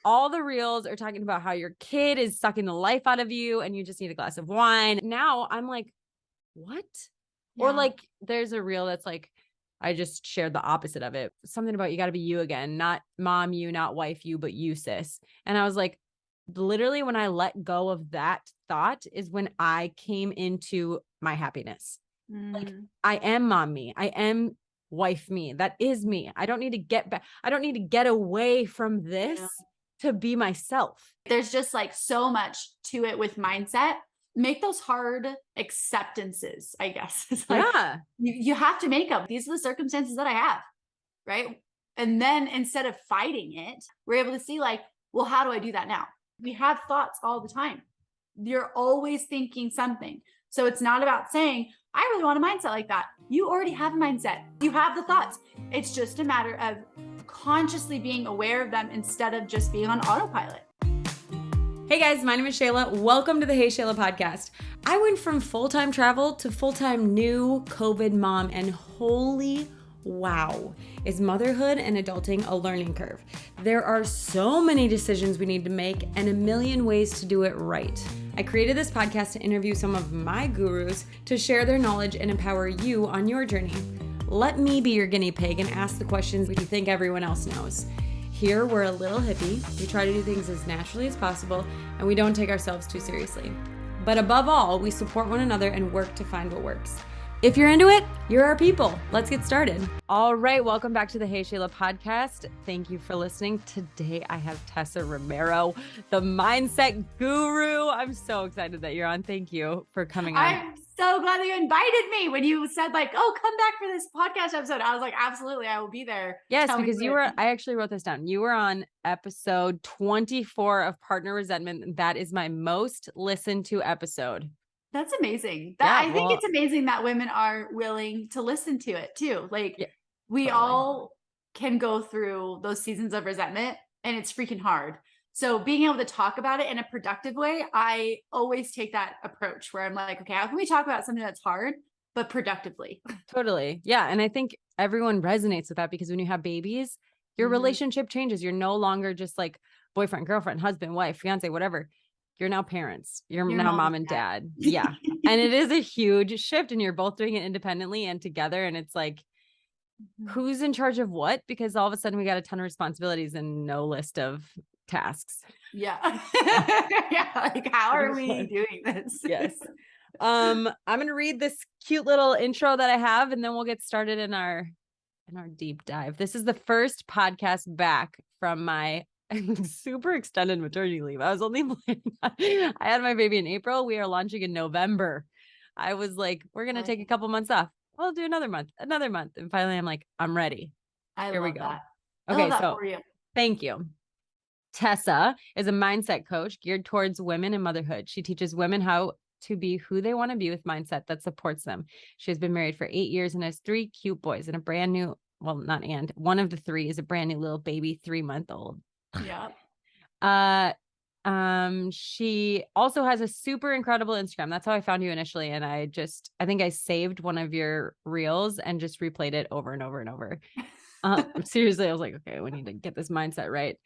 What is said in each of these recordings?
all the reels are talking about how your kid is sucking the life out of you and you just need a glass of wine. Now I'm like, what? Yeah. Or like, there's a reel that's like, I just shared the opposite of it. Something about you got to be you again, not mom you, not wife you, but you, sis. And I was like, literally when I let go of that thought is when I came into my happiness. Like, I am mom me. I am wife me. That is me. I don't need to get back. I don't need to get away from this to be myself. There's just like so much to it with mindset. Make those hard acceptances, I guess. It's like, you have to make them. These are the circumstances that I have, right? And then instead of fighting it, we're able to see like, well, how do I do that now? We have thoughts all the time. You're always thinking something. So it's not about saying, I really want a mindset like that. You already have a mindset. You have the thoughts. It's just a matter of consciously being aware of them instead of just being on autopilot. Hey guys, my name is Shayla. Welcome to the Hey Shayla podcast. I went from full-time travel to full-time new COVID mom, and holy wow, is motherhood and adulting a learning curve. There are so many decisions we need to make and a million ways to do it right. I created this podcast to interview some of my gurus to share their knowledge and empower you on your journey. Let me be your guinea pig and ask the questions you think everyone else knows. Here, we're a little hippie. We try to do things as naturally as possible, and we don't take ourselves too seriously. But above all, we support one another and work to find what works. If you're into it, you're our people. Let's get started. All right, welcome back to the Hey Shayla podcast. Thank you for listening. Today, I have Tessa Romero, the mindset guru. I'm so excited that you're on. Thank you for coming on. I'm so glad that you invited me. When you said like, oh, come back for this podcast episode, I was like, absolutely, I will be there. Yes, because I actually wrote this down. You were on episode 24 of Partner Resentment. That is my most listened to episode. That's amazing. I think it's amazing that women are willing to listen to it too. Like we all can go through those seasons of resentment and it's freaking hard. So being able to talk about it in a productive way, I always take that approach where I'm like, okay, how can we talk about something that's hard, but productively? Totally. Yeah. And I think everyone resonates with that because when you have babies, your relationship changes. You're no longer just like boyfriend, girlfriend, husband, wife, fiance, whatever. You're now parents. You're now mom and dad. Yeah. And it is a huge shift and you're both doing it independently and together. And it's like, who's in charge of what? Because all of a sudden we got a ton of responsibilities and no list of tasks. Yeah. Yeah. Like, how are we doing this? Yes. I'm going to read this cute little intro that I have, and then we'll get started in our deep dive. This is the first podcast back from my super extended maternity leave. I was only I had my baby in April. We are launching in November. I was like, we're going to take a couple months off. We'll do another month. And finally I'm like, I'm ready. Here we go. That. Okay. So for you. Thank you. Tessa is a mindset coach geared towards women and motherhood. She teaches women how to be who they want to be with mindset that supports them. She has been married for 8 years and has 3 cute boys and a brand new, well, not and one of the 3 is a brand new little baby, 3-month-old. Yeah. She also has a super incredible Instagram. That's how I found you initially. And I think I saved one of your reels and just replayed it over and over and over. Seriously, I was like, okay, we need to get this mindset right.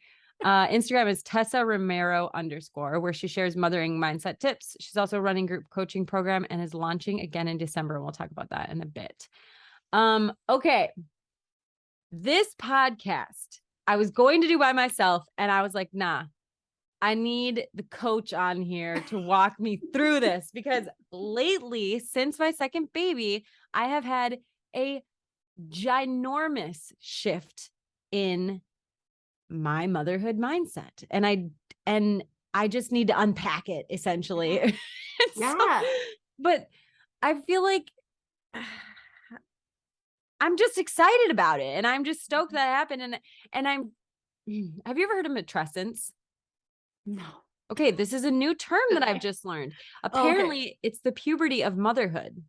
Instagram is Tessa Romero _ where she shares mothering mindset tips. She's also running group coaching program and is launching again in December. And we'll talk about that in a bit. Okay. This podcast I was going to do by myself and I was like, nah, I need the coach on here to walk me through this because lately, since my second baby, I have had a ginormous shift in my motherhood mindset. And I just need to unpack it essentially. Yeah. But I feel like I'm just excited about it. And I'm just stoked that happened. And have you ever heard of matrescence? No. Okay. This is a new term that I've just learned. Apparently it's the puberty of motherhood.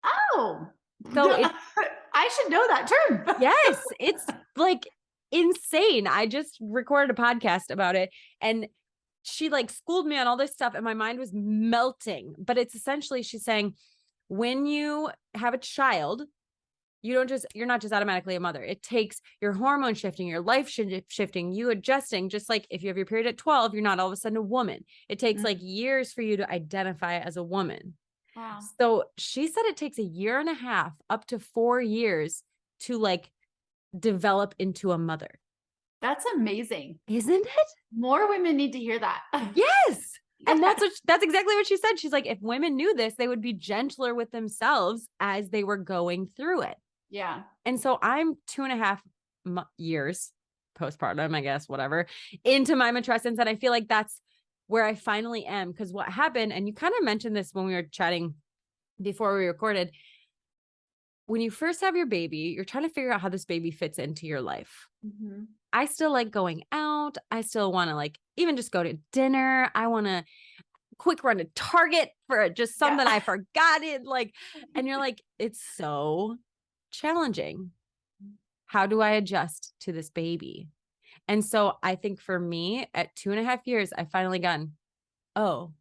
Oh, so I should know that term. Yes. It's like insane. I just recorded a podcast about it and she like schooled me on all this stuff and my mind was melting, but it's essentially, she's saying when you have a child, you're not just automatically a mother. It takes your hormone shifting, your life shifting, you adjusting. Just like if you have your period at 12, you're not all of a sudden a woman. It takes like years for you to identify as a woman. Wow. So she said it takes 1.5 years up to 4 years to like develop into a mother. That's amazing. Isn't it? More women need to hear that. Yes. And that's exactly what she said. She's like, if women knew this, they would be gentler with themselves as they were going through it. Yeah. And so I'm 2.5 years postpartum, I guess, whatever, into my matrescence. And I feel like that's where I finally am. Because what happened, and you kind of mentioned this when we were chatting before we recorded, when you first have your baby, you're trying to figure out how this baby fits into your life. Mm-hmm. I still like going out. I still want to like even just go to dinner. I want to quick run to Target for just something I forgot it. Like, and you're like, it's so challenging. How do I adjust to this baby? And so I think for me at 2.5 years, I finally gone, oh,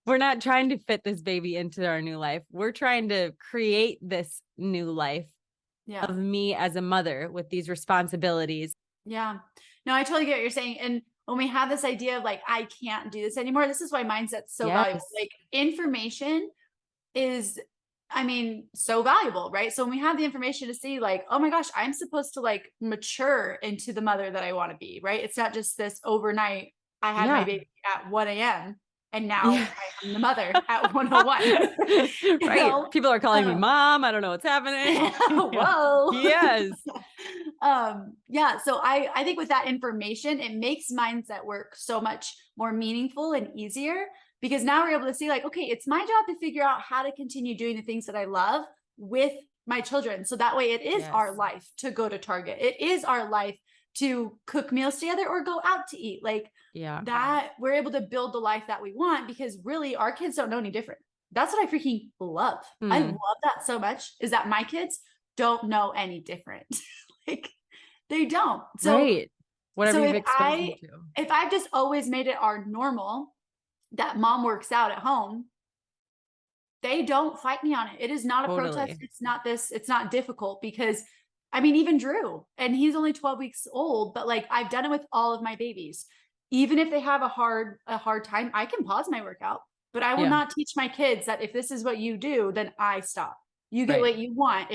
we're not trying to fit this baby into our new life. We're trying to create this new life of me as a mother with these responsibilities. Yeah. No, I totally get what you're saying. And when we have this idea of like, I can't do this anymore, this is why mindset's so valuable. Like information is, I mean, so valuable, right? So when we have the information to see like, oh my gosh, I'm supposed to like mature into the mother that I want to be, right? It's not just this overnight, I had my baby at 1 a.m. and now I am the mother at 101. Right. People are calling me mom. I don't know what's happening. Whoa. Yes. Yeah. So I think with that information, it makes mindset work so much more meaningful and easier, because now we're able to see like, okay, it's my job to figure out how to continue doing the things that I love with my children. So that way it is our life to go to Target. It is our life to cook meals together or go out to eat. Like that we're able to build the life that we want, because really our kids don't know any different. That's what I freaking love. I love that so much, is that my kids don't know any different. Like they don't. So whatever so you've exposed them to. If I've just always made it our normal that mom works out at home, they don't fight me on it. It is not a protest. It's not difficult, because I mean, even Drew, and he's only 12 weeks old, but like I've done it with all of my babies. Even if they have a hard time, I can pause my workout, but I will not teach my kids that if this is what you do, then I stop. You get what you want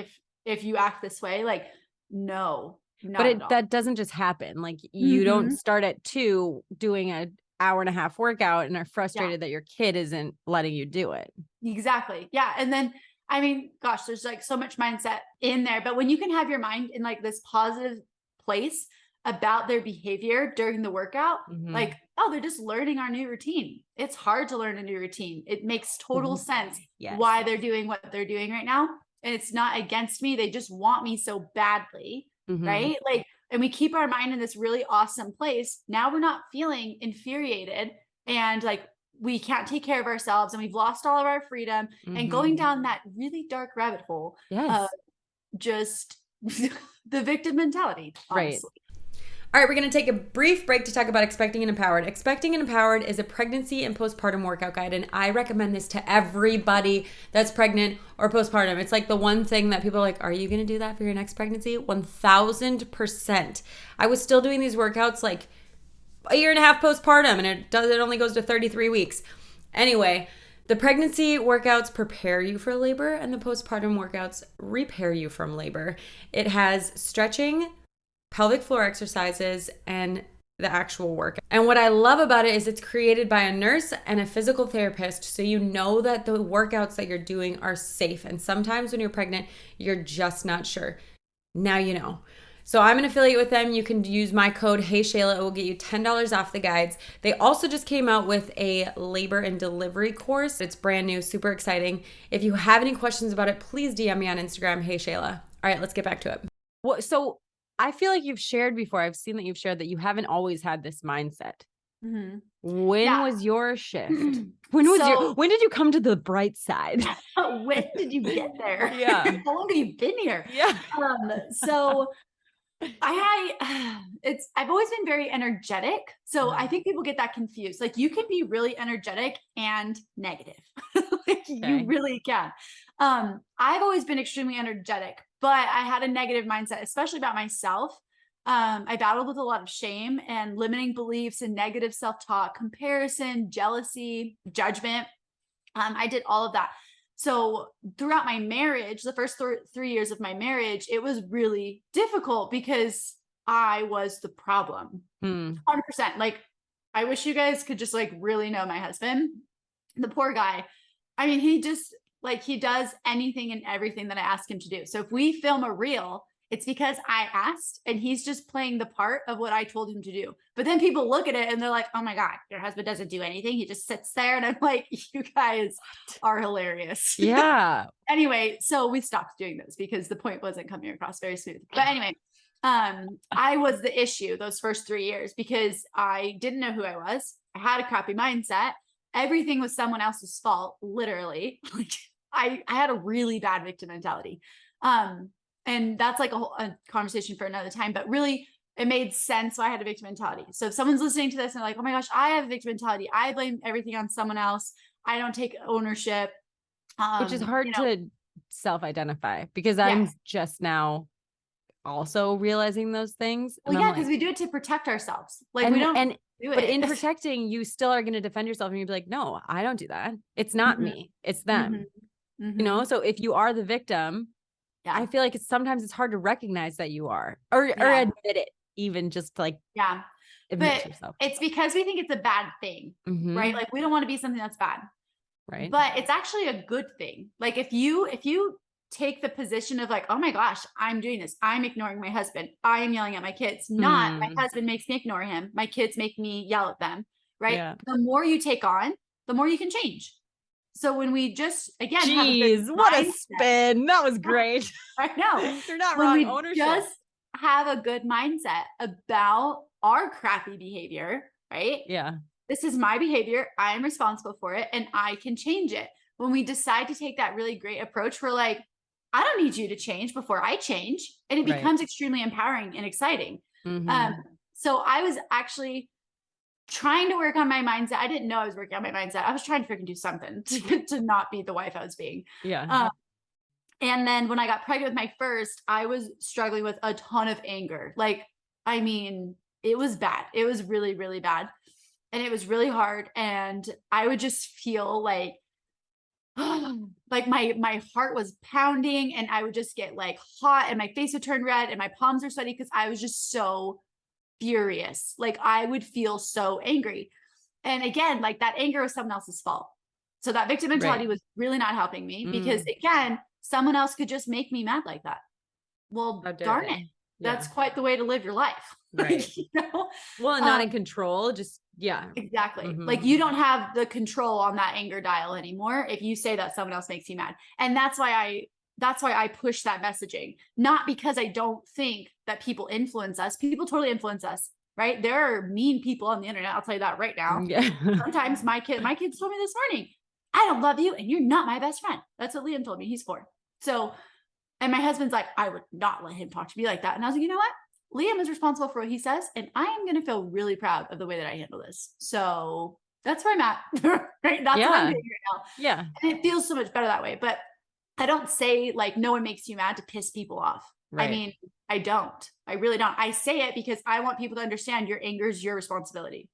if you act this way. Like, no, not that doesn't just happen. Like you don't start at 2 doing an 1.5 hour workout and are frustrated that your kid isn't letting you do it. Exactly. Yeah. And then, I mean, gosh, there's like so much mindset in there, but when you can have your mind in like this positive place about their behavior during the workout, like, oh, they're just learning our new routine. It's hard to learn a new routine. It makes total sense why they're doing what they're doing right now. And it's not against me. They just want me so badly. Right. Like, and we keep our mind in this really awesome place. Now we're not feeling infuriated and like we can't take care of ourselves and we've lost all of our freedom and going down that really dark rabbit hole of just the victim mentality, honestly. All right, we're going to take a brief break to talk about Expecting and Empowered. Expecting and Empowered is a pregnancy and postpartum workout guide, and I recommend this to everybody that's pregnant or postpartum. It's like the one thing that people are like, are you going to do that for your next pregnancy? 1000%. I was still doing these workouts like 1.5 years postpartum, and it only goes to 33 weeks. Anyway, the pregnancy workouts prepare you for labor, and the postpartum workouts repair you from labor. It has stretching, pelvic floor exercises, and the actual work. And what I love about it is it's created by a nurse and a physical therapist, so you know that the workouts that you're doing are safe. And sometimes when you're pregnant, you're just not sure. Now you know. So I'm an affiliate with them. You can use my code HeyShayla. It will get you $10 off the guides. They also just came out with a labor and delivery course. It's brand new, super exciting. If you have any questions about it, please DM me on Instagram, HeyShayla. All right, let's get back to it. Well, so I feel like you've shared before. I've seen that you've shared that you haven't always had this mindset. When was your shift? When did you come to the bright side? When did you get there? Yeah. How long have you been here? Yeah. So I've always been very energetic. So I think people get that confused. Like you can be really energetic and negative. Like you really can. I've always been extremely energetic, but I had a negative mindset, especially about myself. I battled with a lot of shame and limiting beliefs and negative self-talk, comparison, jealousy, judgment. I did all of that. So throughout my marriage, the first 3 years of my marriage, it was really difficult because I was the problem. 100%. Like, I wish you guys could just like really know my husband, the poor guy. I mean, he just like, he does anything and everything that I ask him to do. So if we film a reel, it's because I asked and he's just playing the part of what I told him to do. But then people look at it and they're like, oh my God, your husband doesn't do anything. He just sits there. And I'm like, you guys are hilarious. Yeah. Anyway, so we stopped doing this because the point wasn't coming across very smooth. But anyway, I was the issue those first 3 years because I didn't know who I was. I had a crappy mindset. Everything was someone else's fault, literally. Like I had a really bad victim mentality. And that's like a conversation for another time, but really it made sense why I had a victim mentality. So if someone's listening to this and they're like, oh my gosh, I have a victim mentality. I blame everything on someone else. I don't take ownership. Which is hard to self-identify because I'm just now also realizing those things. Well, yeah, because we do it to protect ourselves. Like we don't do it. But in protecting, you still are going to defend yourself and you'd be like, no, I don't do that. It's not me. It's them. You know? So if you are the victim, I feel like sometimes it's hard to recognize that you are or admit it, even just like, admit yourself. It's because we think it's a bad thing, right? Like we don't want to be something that's bad. Right. But it's actually a good thing. Like if you take the position of like, oh my gosh, I'm doing this. I'm ignoring my husband. I am yelling at my kids. Not my husband makes me ignore him. My kids make me yell at them. Right. Yeah. The more you take on, the more you can change. So when we just, again, what a spin. That was great. I know. You're not wrong. Ownership. Just have a good mindset about our crappy behavior, right? Yeah. This is my behavior. I am responsible for it and I can change it. When we decide to take that really great approach, we're like, I don't need you to change before I change. And it becomes extremely empowering and exciting. So I was actually trying to work on my mindset. I didn't know I was working on my mindset. I was trying to freaking do something to not be the wife I was being. Yeah. And then when I got pregnant with my first, I was struggling with a ton of anger. Like, I mean, it was bad. It was really, really bad. And it was really hard. And I would just feel like my heart was pounding and I would just get like hot and my face would turn red and my palms are sweaty because I was just so furious. Like I would feel so angry. And again, like that anger was someone else's fault. So that victim mentality was really not helping me because again, someone else could just make me mad like that. Well, darn it. That's quite the way to live your life. Right. You know? Well, not in control, just exactly. Like you don't have the control on that anger dial anymore if you say that someone else makes you mad. And that's why I push that messaging, not because I don't think that people influence us. People totally influence us, right? There are mean people on the internet. I'll tell you that right now. Yeah. Sometimes my kids told me this morning, I don't love you and you're not my best friend. That's what Liam told me. He's 4. So, and my husband's like, I would not let him talk to me like that. And I was like, you know what? Liam is responsible for what he says. And I am going to feel really proud of the way that I handle this. So that's where I'm at. Right? That's what I'm doing right now. Yeah. And it feels so much better that way. But I don't say like, no one makes you mad to piss people off. Right. I mean, I don't. I really don't. I say it because I want people to understand your anger is your responsibility.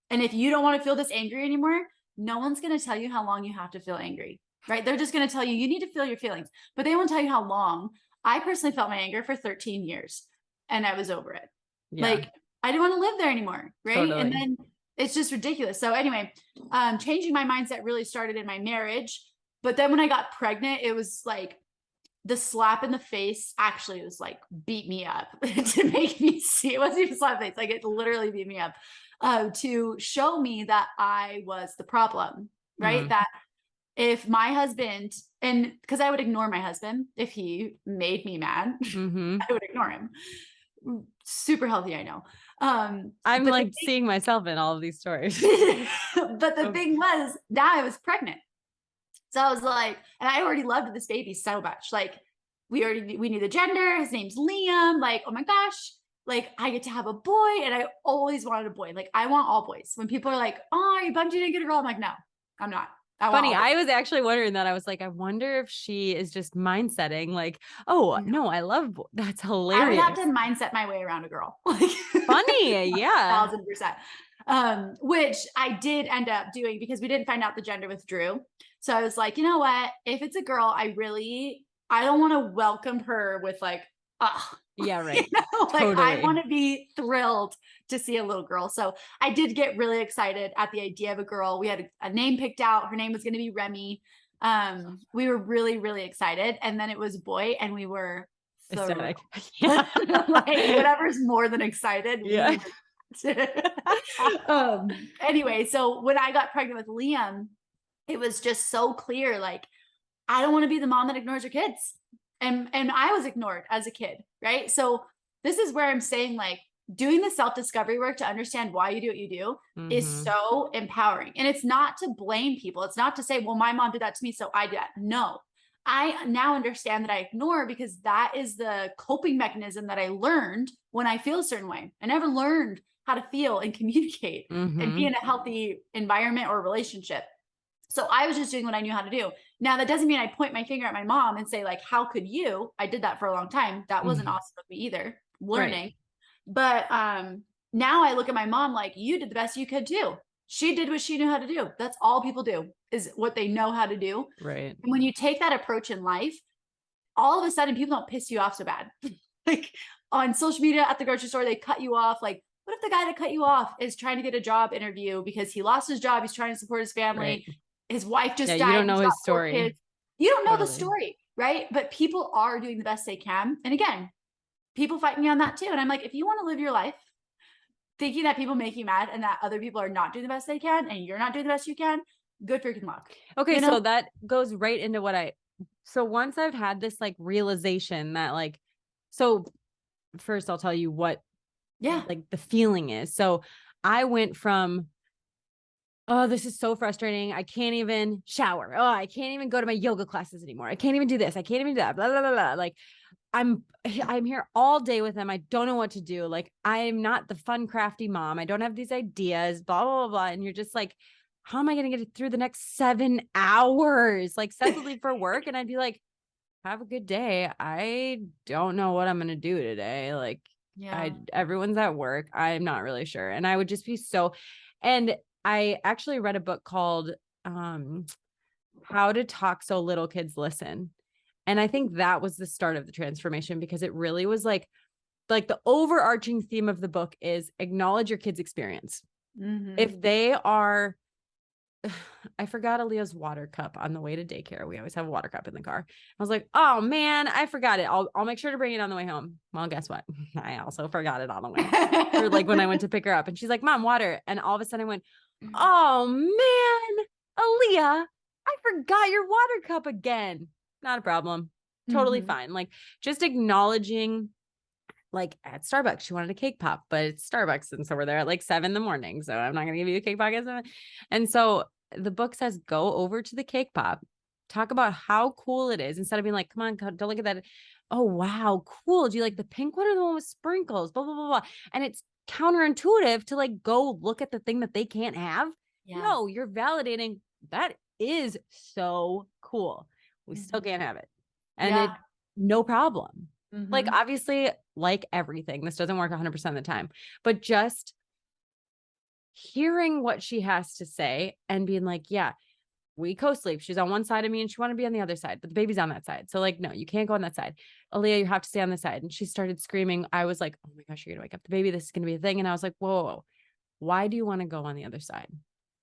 And if you don't want to feel this angry anymore, no one's going to tell you how long you have to feel angry. Right? They're just going to tell you, you need to feel your feelings, but they won't tell you how long. I personally felt my anger for 13 years and I was over it. Yeah. Like I didn't want to live there anymore. Right. Totally. And then it's just ridiculous. So anyway, changing my mindset really started in my marriage. But then when I got pregnant, it was like the slap in the face actually was like beat me up to make me see. It wasn't even a slap in the face. Like it literally beat me up to show me that I was the problem. Right. That if my husband, and because I would ignore my husband if he made me mad, I would ignore him. Super healthy, I know. I'm like seeing myself in all of these stories. But the thing was, now I was pregnant. So I was like, and I already loved this baby so much. Like we knew the gender. His name's Liam. Like, oh my gosh, like I get to have a boy, and I always wanted a boy. Like I want all boys. When people are like, oh, are you bummed you didn't get a girl? I'm like, no, I'm not. Funny. I was actually wondering that. I was like, I wonder if she is just mindsetting like, oh no, I love that's hilarious. I would have to mindset my way around a girl. Like funny. Yeah. 1000%. Which I did end up doing because we didn't find out the gender with Drew. So I was like, you know what? If it's a girl, I don't want to welcome her with like, oh, yeah, right. You know? Like totally. I want to be thrilled to see a little girl. So I did get really excited at the idea of a girl. We had a name picked out. Her name was going to be Remy. We were really, really excited. And then it was a boy, and we were ecstatic. Yeah. Like whatever's more than excited. Yeah. Anyway, so when I got pregnant with Liam, it was just so clear. Like, I don't want to be the mom that ignores her kids. And I was ignored as a kid. Right. So this is where I'm saying, like, doing the self-discovery work to understand why you do what you do is so empowering. And it's not to blame people. It's not to say, well, my mom did that to me, so I did that. No, I now understand that I ignore because that is the coping mechanism that I learned when I feel a certain way. I never learned how to feel and communicate and be in a healthy environment or relationship. So I was just doing what I knew how to do. Now, that doesn't mean I point my finger at my mom and say, like, how could you? I did that for a long time. That wasn't awesome of me either, learning. Right. But now I look at my mom like, you did the best you could too. She did what she knew how to do. That's all people do, is what they know how to do. Right. And when you take that approach in life, all of a sudden people don't piss you off so bad. Like on social media, at the grocery store, they cut you off. Like, what if the guy that cut you off is trying to get a job interview because he lost his job? He's trying to support his family. Right. His wife just died. You don't know his story. You don't know the story, right? But people are doing the best they can. And again, people fight me on that too. And I'm like, if you want to live your life thinking that people make you mad and that other people are not doing the best they can and you're not doing the best you can, good freaking luck. Okay. You know? So that goes right into so once I've had this like realization that like, so first I'll tell you what like the feeling is. So I went from, oh, this is so frustrating. I can't even shower. Oh, I can't even go to my yoga classes anymore. I can't even do this. I can't even do that. Blah, blah, blah, blah. Like I'm here all day with them. I don't know what to do. Like I'm not the fun, crafty mom. I don't have these ideas, blah, blah, blah, blah. And you're just like, how am I going to get it through the next 7 hours? Like Seth would leave for work and I'd be like, have a good day. I don't know what I'm going to do today. Like everyone's at work. I'm not really sure. And I would just be and I actually read a book called How to Talk So Little Kids Listen. And I think that was the start of the transformation because it really was like the overarching theme of the book is acknowledge your kids' experience. If they are, I forgot Aaliyah's water cup on the way to daycare. We always have a water cup in the car. I was like, oh man, I forgot it. I'll make sure to bring it on the way home. Well, guess what? I also forgot it on the way. Or like when I went to pick her up and she's like, Mom, water. And all of a sudden I went, oh man, Aaliyah, I forgot your water cup again. Not a problem. Totally fine. Like just acknowledging, like at Starbucks, she wanted a cake pop, but it's Starbucks. And so we're there at like 7 a.m. So I'm not going to give you a cake pop. And so the book says, go over to the cake pop, talk about how cool it is instead of being like, come on, don't look at that. Oh, wow. Cool. Do you like the pink one or the one with sprinkles? Blah, blah, blah, blah. And it's counterintuitive to like, go look at the thing that they can't have. Yeah. No, you're validating that is so cool. We still can't have it. And no problem. Like, obviously, like everything, this doesn't work 100% of the time, but just hearing what she has to say and being like, yeah, we co-sleep. She's on one side of me and she wanted to be on the other side, but the baby's on that side. So like, no, you can't go on that side. Aaliyah, you have to stay on this side. And she started screaming. I was like, oh my gosh, you're going to wake up the baby. This is going to be a thing. And I was like, whoa, why do you want to go on the other side?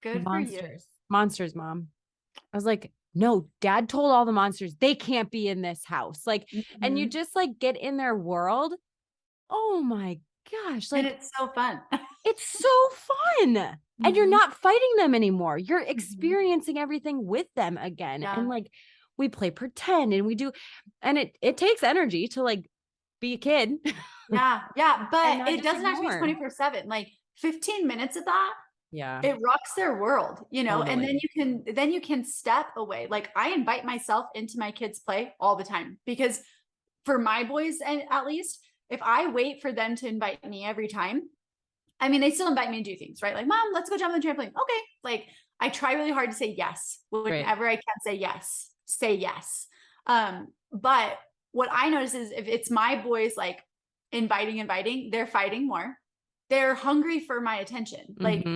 Good Monsters. for you. Monsters, Mom. I was like, no, Dad told all the monsters they can't be in this house. Like, and you just like get in their world. Oh my gosh. Like, and it's so fun. It's so fun. And you're not fighting them anymore. You're experiencing everything with them again. Yeah. And like, we play pretend and we do, and it takes energy to like be a kid. Yeah. Yeah. But it doesn't have to be 24/7. Like 15 minutes of that. Yeah. It rocks their world, you know, Totally. and then you can step away. Like I invite myself into my kids' play all the time because for my boys, and at least if I wait for them to invite me every time, I mean, they still invite me to do things, right? Like, mom, let's go jump on the trampoline. Okay. Like I try really hard to say yes. Whenever I can say yes, say yes. But what I notice is if it's my boys, like inviting, they're fighting more. They're hungry for my attention. Like,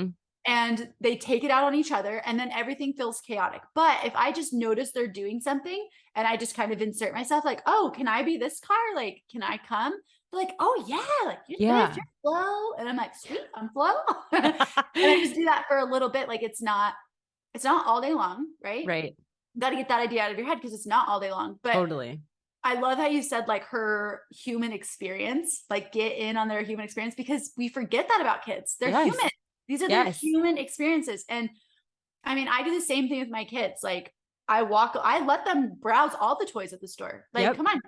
and they take it out on each other, and then everything feels chaotic. But if I just notice they're doing something and I just kind of insert myself, like, oh, can I be this car? Like, can I come? They're like, oh yeah, like you're Flo. And I'm like, sweet, I'm Flo. And I just do that for a little bit. Like it's not all day long, right? Right. Got to get that idea out of your head because it's not all day long. But totally. I love how you said like her human experience, like get in on their human experience, because we forget that about kids. They're human. These are their human experiences. And I mean, I do the same thing with my kids. Like I let them browse all the toys at the store. Like, come on,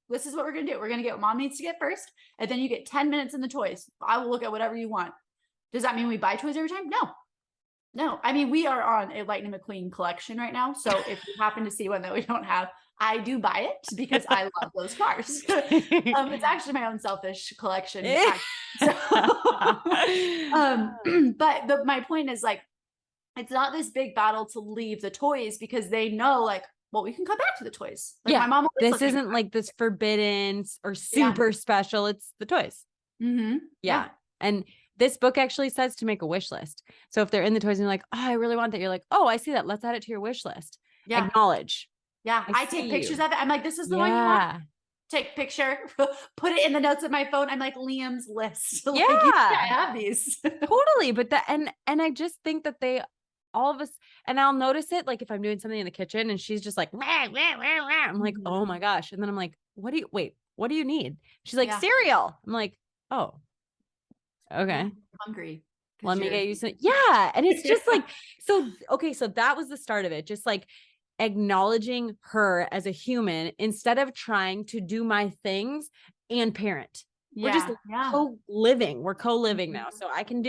this is what we're going to do. We're going to get what mom needs to get first. And then you get 10 minutes in the toys. I will look at whatever you want. Does that mean we buy toys every time? No. I mean, we are on a Lightning McQueen collection right now. So if you happen to see one that we don't have, I do buy it because I love those cars. It's actually my own selfish collection. But my point is like, it's not this big battle to leave the toys because they know like, well, we can come back to the toys. Like my mom this isn't like this forbidden or super special. It's the toys. Yeah. And this book actually says to make a wish list. So if they're in the toys and you're like, oh, I really want that. You're like, oh, I see that. Let's add it to your wish list. Acknowledge. I take pictures of it. I'm like, this is the one you want. Take picture, put it in the notes of my phone. I'm like Liam's list. Like, I have these. Totally. But and I just think that all of us, and I'll notice it. Like if I'm doing something in the kitchen and she's just like, rah, rah, rah, rah. I'm like, oh my gosh. And then I'm like, what do you need? She's like, cereal. I'm like, oh, okay. I'm hungry. Let me get you some. Yeah. And it's just like, so that was the start of it. Just like acknowledging her as a human instead of trying to do my things and parent. We're just co-living. We're co-living now. So I can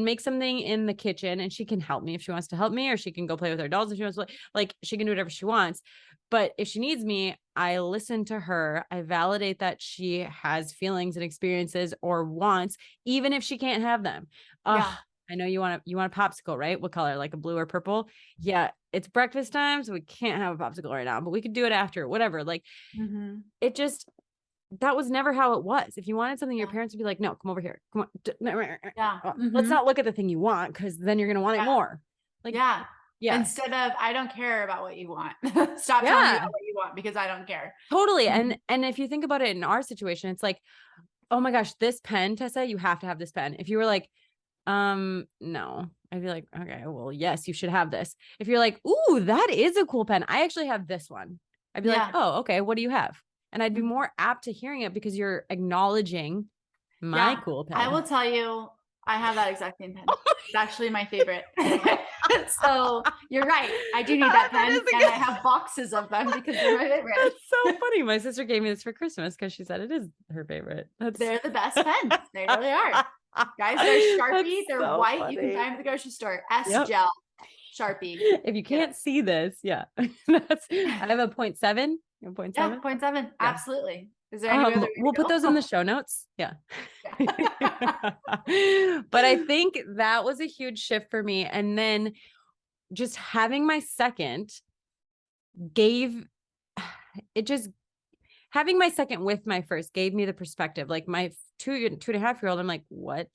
make something in the kitchen and she can help me if she wants to help me, or she can go play with her dolls if she wants to, like she can do whatever she wants. But if she needs me, I listen to her. I validate that she has feelings and experiences or wants, even if she can't have them. I know you want a popsicle, right? What color? Like a blue or purple? Yeah. It's breakfast time, so we can't have a popsicle right now, but we could do it after, whatever. Like it just, that was never how it was. If you wanted something, your parents would be like, no, come over here. Come on. Let's not look at the thing you want, because then you're going to want it more. Like, instead of, I don't care about what you want. Stop telling me about what you want because I don't care. Totally. And if you think about it in our situation, it's like, oh my gosh, this pen, Tessa, you have to have this pen. If you were like, no, I'd be like, okay, well, yes, you should have this. If you're like, ooh, that is a cool pen. I actually have this one. I'd be like, oh, okay. What do you have? And I'd be more apt to hearing it because you're acknowledging my cool pen. I will tell you, I have that exact same pen. It's actually my favorite. So you're right. I do need that pen, and I have boxes of them because they're my favorite. That's so funny. My sister gave me this for Christmas because she said it is her favorite. They're the best pens. They really are. Guys, they're Sharpie. They're so white. Funny. You can find them at the grocery store. Gel Sharpie. If you can't see this, I have a 0.7. 0.7. Yeah, 0.7. Yeah. Absolutely. Is there any other way we'll put those in the show notes. Yeah. But I think that was a huge shift for me. And then just having my second having my second with my first gave me the perspective. Like my 2.5-year-old, I'm like, what?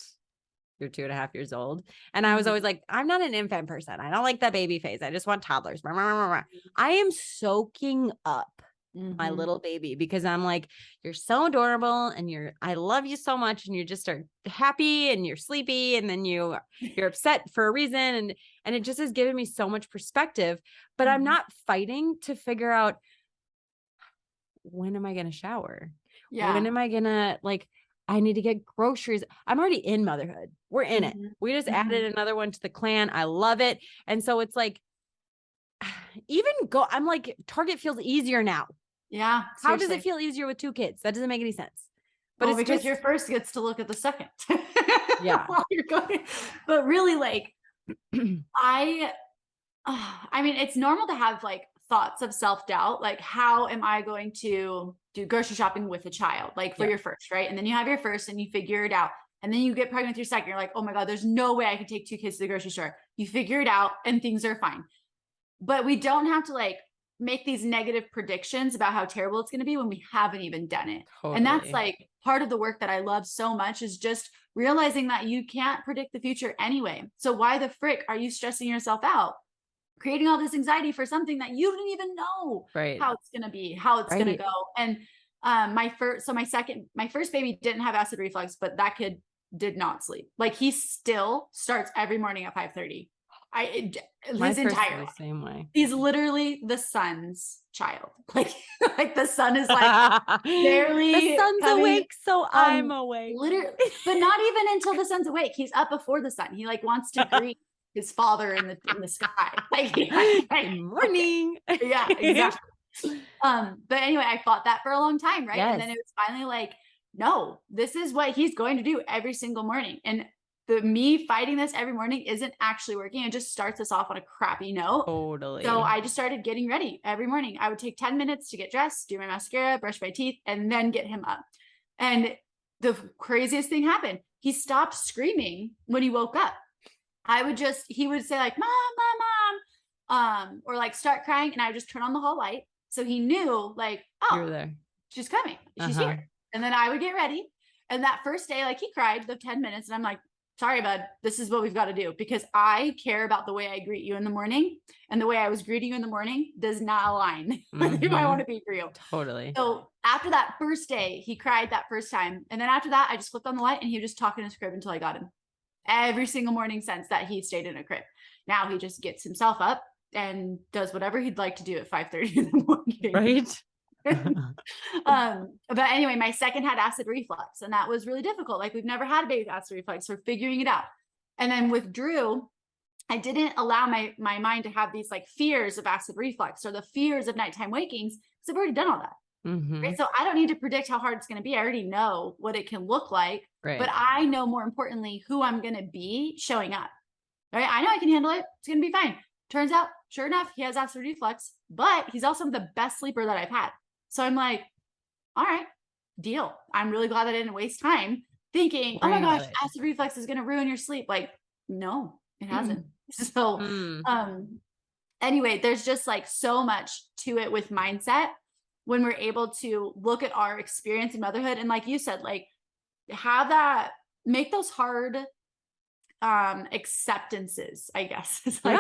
You're 2.5 years old. And I was always like, I'm not an infant person. I don't like that baby phase. I just want toddlers. I am soaking up my little baby because I'm like, you're so adorable and I love you so much. And you just are happy and you're sleepy. And then you're upset for a reason. And it just has given me so much perspective, but I'm not fighting to figure out, when am I going to shower? Yeah. When am I going to, like, I need to get groceries. I'm already in motherhood. We're in it. We just added another one to the clan. I love it. And so it's like, I'm like, Target feels easier now. Yeah. Seriously. How does it feel easier with 2 kids? That doesn't make any sense. But it's because your first gets to look at the second. Yeah. While you're going. But really, like, I mean, it's normal to have like thoughts of self-doubt. Like, how am I going to do grocery shopping with a child, like for your first, right? And then you have your first and you figure it out. And then you get pregnant with your second. You're like, oh my God, there's no way I could take 2 kids to the grocery store. You figure it out and things are fine. But we don't have to like make these negative predictions about how terrible it's going to be when we haven't even done it. Totally. And that's like part of the work that I love so much, is just realizing that you can't predict the future anyway. So why the frick are you stressing yourself out, creating all this anxiety for something that you didn't even know how it's going to be, how it's going to go. And my first baby didn't have acid reflux, but that kid did not sleep. Like he still starts every morning at 5:30. His entire the same way. He's literally the sun's child. Like the sun is like barely the sun's awake, so I'm awake. Literally, but not even until the sun's awake. He's up before the sun. He like wants to greet his father in the sky. Like good morning. Yeah, exactly. But anyway, I fought that for a long time, right? Yes. And then it was finally like, no, this is what he's going to do every single morning. And me fighting this every morning isn't actually working. It just starts us off on a crappy note. Totally. So I just started getting ready every morning. I would take 10 minutes to get dressed, do my mascara, brush my teeth, and then get him up. And the craziest thing happened. He stopped screaming when he woke up. He would say like, mom, mom, mom, or like start crying. And I would just turn on the hall light. So he knew like, oh, you're there. She's coming. She's here. And then I would get ready. And that first day, like he cried the 10 minutes and I'm like, sorry, bud, this is what we've got to do, because I care about the way I greet you in the morning, and the way I was greeting you in the morning does not align with who I want to be for you. Totally. So after that first day, he cried that first time. And then after that, I just flipped on the light and he would just talk in his crib until I got him. Every single morning since that, he stayed in a crib. Now he just gets himself up and does whatever he'd like to do at 5:30 in the morning. Right. But anyway, my second had acid reflux, and that was really difficult. Like we've never had a baby with acid reflux, so we're figuring it out. And then with Drew, I didn't allow my mind to have these like fears of acid reflux or the fears of nighttime wakings, because I've already done all that. Right? So I don't need to predict how hard it's going to be. I already know what it can look like, but I know more importantly who I'm going to be showing up. Right? I know I can handle it. It's going to be fine. Turns out, sure enough, he has acid reflux, but he's also the best sleeper that I've had. So I'm like, all right, deal. I'm really glad that I didn't waste time thinking, oh my gosh, acid reflux is going to ruin your sleep. Like, no, it hasn't. So, anyway, there's just like so much to it with mindset when we're able to look at our experience in motherhood. And like you said, like have that, make those hard acceptances, I guess. It's like,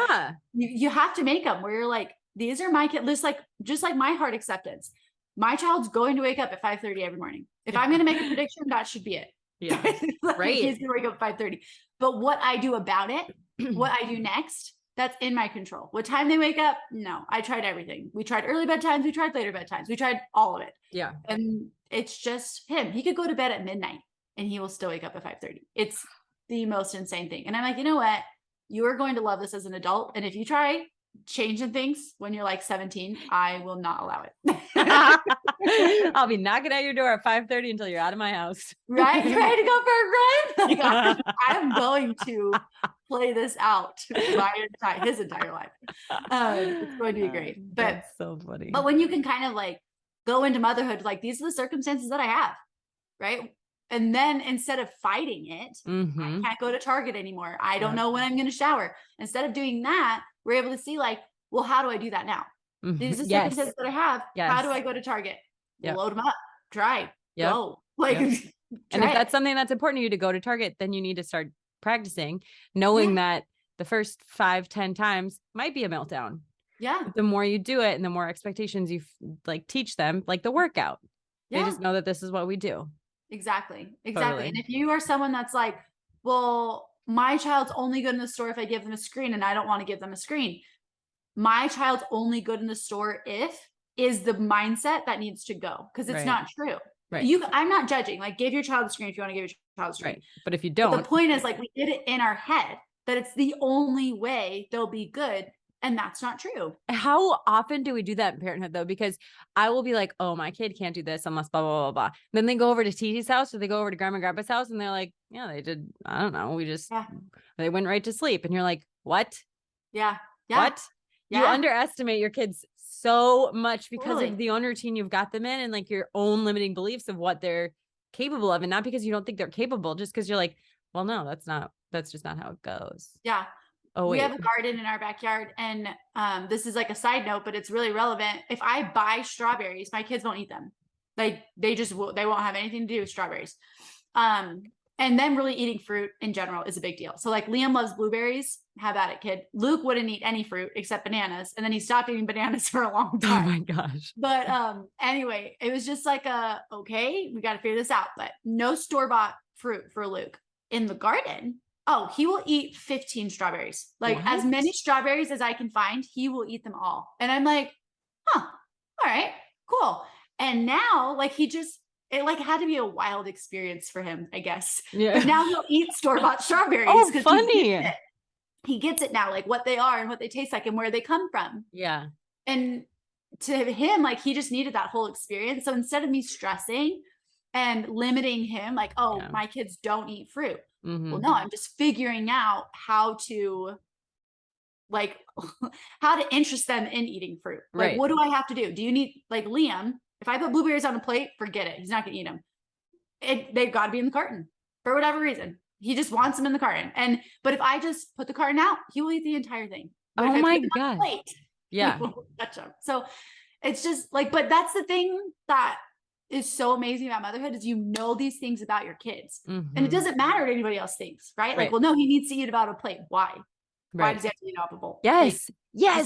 you have to make them where you're like, these are my kids, just like my hard acceptance. My child's going to wake up at 5:30 every morning. If I'm going to make a prediction, that should be it. Yeah. Right. He's going to wake up at 5:30. But what I do about it, what I do next, that's in my control. What time they wake up? No, I tried everything. We tried early bedtimes. We tried later bedtimes. We tried all of it. Yeah. And it's just him. He could go to bed at midnight and he will still wake up at 5:30. It's the most insane thing. And I'm like, you know what? You are going to love this as an adult. And if you try changing things when you're like 17, I will not allow it. I'll be knocking at your door at 5:30 until you're out of my house. Right? Ready to go for a run? Like, I'm going to play this out his entire life. It's going to be great. But that's so funny. But when you can kind of like go into motherhood, like these are the circumstances that I have, right? And then instead of fighting it, I can't go to Target anymore. I don't know when I'm going to shower. Instead of doing that, we're able to see like, well, how do I do that now? These are circumstances that I have. How do I go to Target? Load them up, try, go. Like, and if that's something that's important to you to go to Target, then you need to start practicing, knowing that the first 5-10 times might be a meltdown. Yeah. But the more you do it and the more expectations you like teach them, like the workout, they just know that this is what we do. Exactly. Totally. And if you are someone that's like, well, my child's only good in the store if I give them a screen and I don't want to give them a screen. My child's only good in the store is the mindset that needs to go, because it's not true. Right. I'm not judging. Like, give your child a screen if you want to give your child a screen. Right. But if you don't, the point is like we did it in our head that it's the only way they'll be good. And that's not true. How often do we do that in parenthood though? Because I will be like, oh, my kid can't do this unless blah, blah, blah, blah. Then they go over to Titi's house or they go over to grandma and grandpa's house and they're like, yeah, they did. I don't know. They went right to sleep. And you're like, what? Yeah. What? You underestimate your kids so much because of the own routine you've got them in and like your own limiting beliefs of what they're capable of. And not because you don't think they're capable, just because you're like, well, no, that's just not how it goes. Yeah. Oh, we have a garden in our backyard, and this is like a side note, but it's really relevant. If I buy strawberries, my kids won't eat them. Like they won't have anything to do with strawberries. And then really eating fruit in general is a big deal. So like Liam loves blueberries. Have at it, kid. Luke wouldn't eat any fruit except bananas. And then he stopped eating bananas for a long time. Oh my gosh. But anyway, it was just like okay, we got to figure this out. But no store-bought fruit for Luke. In the garden, he will eat 15 strawberries. Like as many strawberries as I can find, he will eat them all. And I'm like, all right, cool. And now like it like had to be a wild experience for him, I guess. Yeah. But now he'll eat store-bought strawberries. Oh, funny. He gets it now, like what they are and what they taste like and where they come from. Yeah. And to him, like he just needed that whole experience. So instead of me stressing and limiting him, like, my kids don't eat fruit. Mm-hmm. Well, no, I'm just figuring out how to interest them in eating fruit. Like, what do I have to do? Do you need, like Liam, if I put blueberries on a plate, forget it. He's not going to eat them. They've got to be in the carton for whatever reason. He just wants them in the carton. But if I just put the carton out, he will eat the entire thing. But oh my God. Yeah. Touch them. So it's just like, but that's the thing that is so amazing about motherhood is these things about your kids. Mm-hmm. And it doesn't matter what anybody else thinks, right? Like, well, no, he needs to eat it out of a plate. Why? Why does he have to eat out of a bowl? Yes. Like,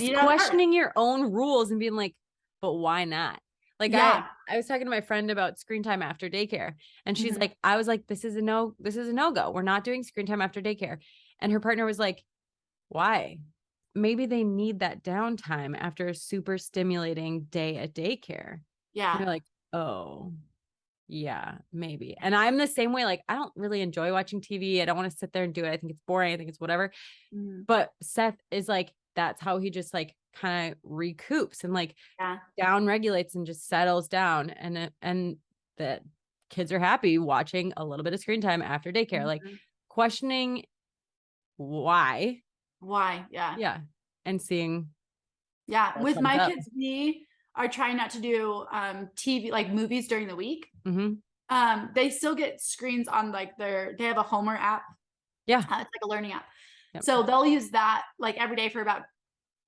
yes. Questioning your own rules and being like, but why not? Like I was talking to my friend about screen time after daycare, and she's like, I was like, this is a no-go. We're not doing screen time after daycare. And her partner was like, why? Maybe they need that downtime after a super stimulating day at daycare. Yeah. And you're like, oh, yeah, maybe. And I'm the same way. Like, I don't really enjoy watching TV. I don't want to sit there and do it. I think it's boring. I think it's whatever. Mm-hmm. But Seth is like, that's how he just like kind of recoups and like down regulates and just settles down. And the kids are happy watching a little bit of screen time after daycare, like questioning why. Yeah. And seeing. Yeah. With my kids, we are trying not to do TV, like movies during the week. Mm-hmm. They still get screens on like they have a Homer app. Yeah. It's like a learning app. Yep. So they'll use that like every day for about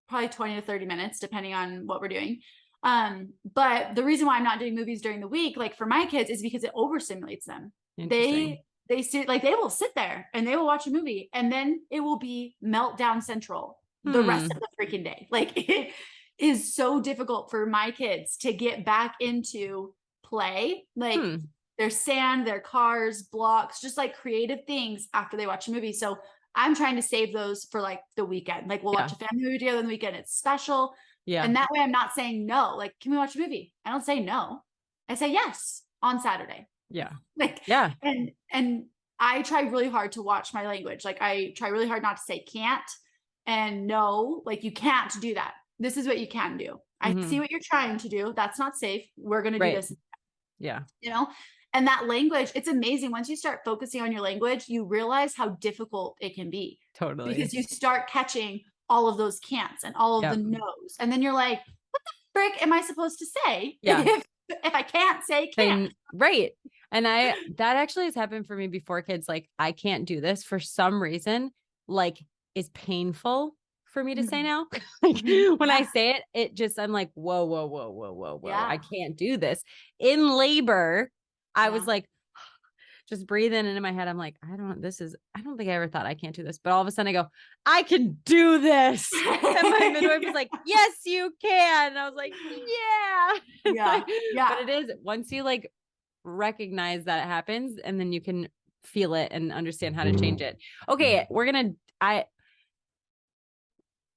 probably 20 to 30 minutes, depending on what we're doing. But the reason why I'm not doing movies during the week, like for my kids, is because it overstimulates them. They sit, like they will sit there and they will watch a movie and then it will be meltdown central the rest of the freaking day. Like it is so difficult for my kids to get back into play. Like their sand, their cars, blocks, just like creative things after they watch a movie. So I'm trying to save those for like the weekend. Like we'll watch a family movie together on the weekend. It's special. Yeah. And that way I'm not saying no. Like, can we watch a movie? I don't say no. I say yes on Saturday. Yeah. Like, yeah. And I try really hard to watch my language. Like I try really hard not to say can't and no, like you can't do that. This is what you can do. I see what you're trying to do. That's not safe. We're going to do this. Yeah. You know? And that language, it's amazing. Once you start focusing on your language, you realize how difficult it can be. Totally. Because you start catching all of those can'ts and all of the no's. And then you're like, what the frick am I supposed to say? Yeah. If I can't say can't. Right. And that actually has happened for me before kids. Like, I can't do this for some reason, like is painful for me to say now. Like when I say it, it just, I'm like, whoa. Yeah. I can't do this. In labor, I was like, just breathing, and in my head, I'm like, I don't think I ever thought I can't do this. But all of a sudden I go, I can do this. And my midwife was like, yes, you can. And I was like, yeah. But it is, once you like recognize that it happens, and then you can feel it and understand how to change it. Okay.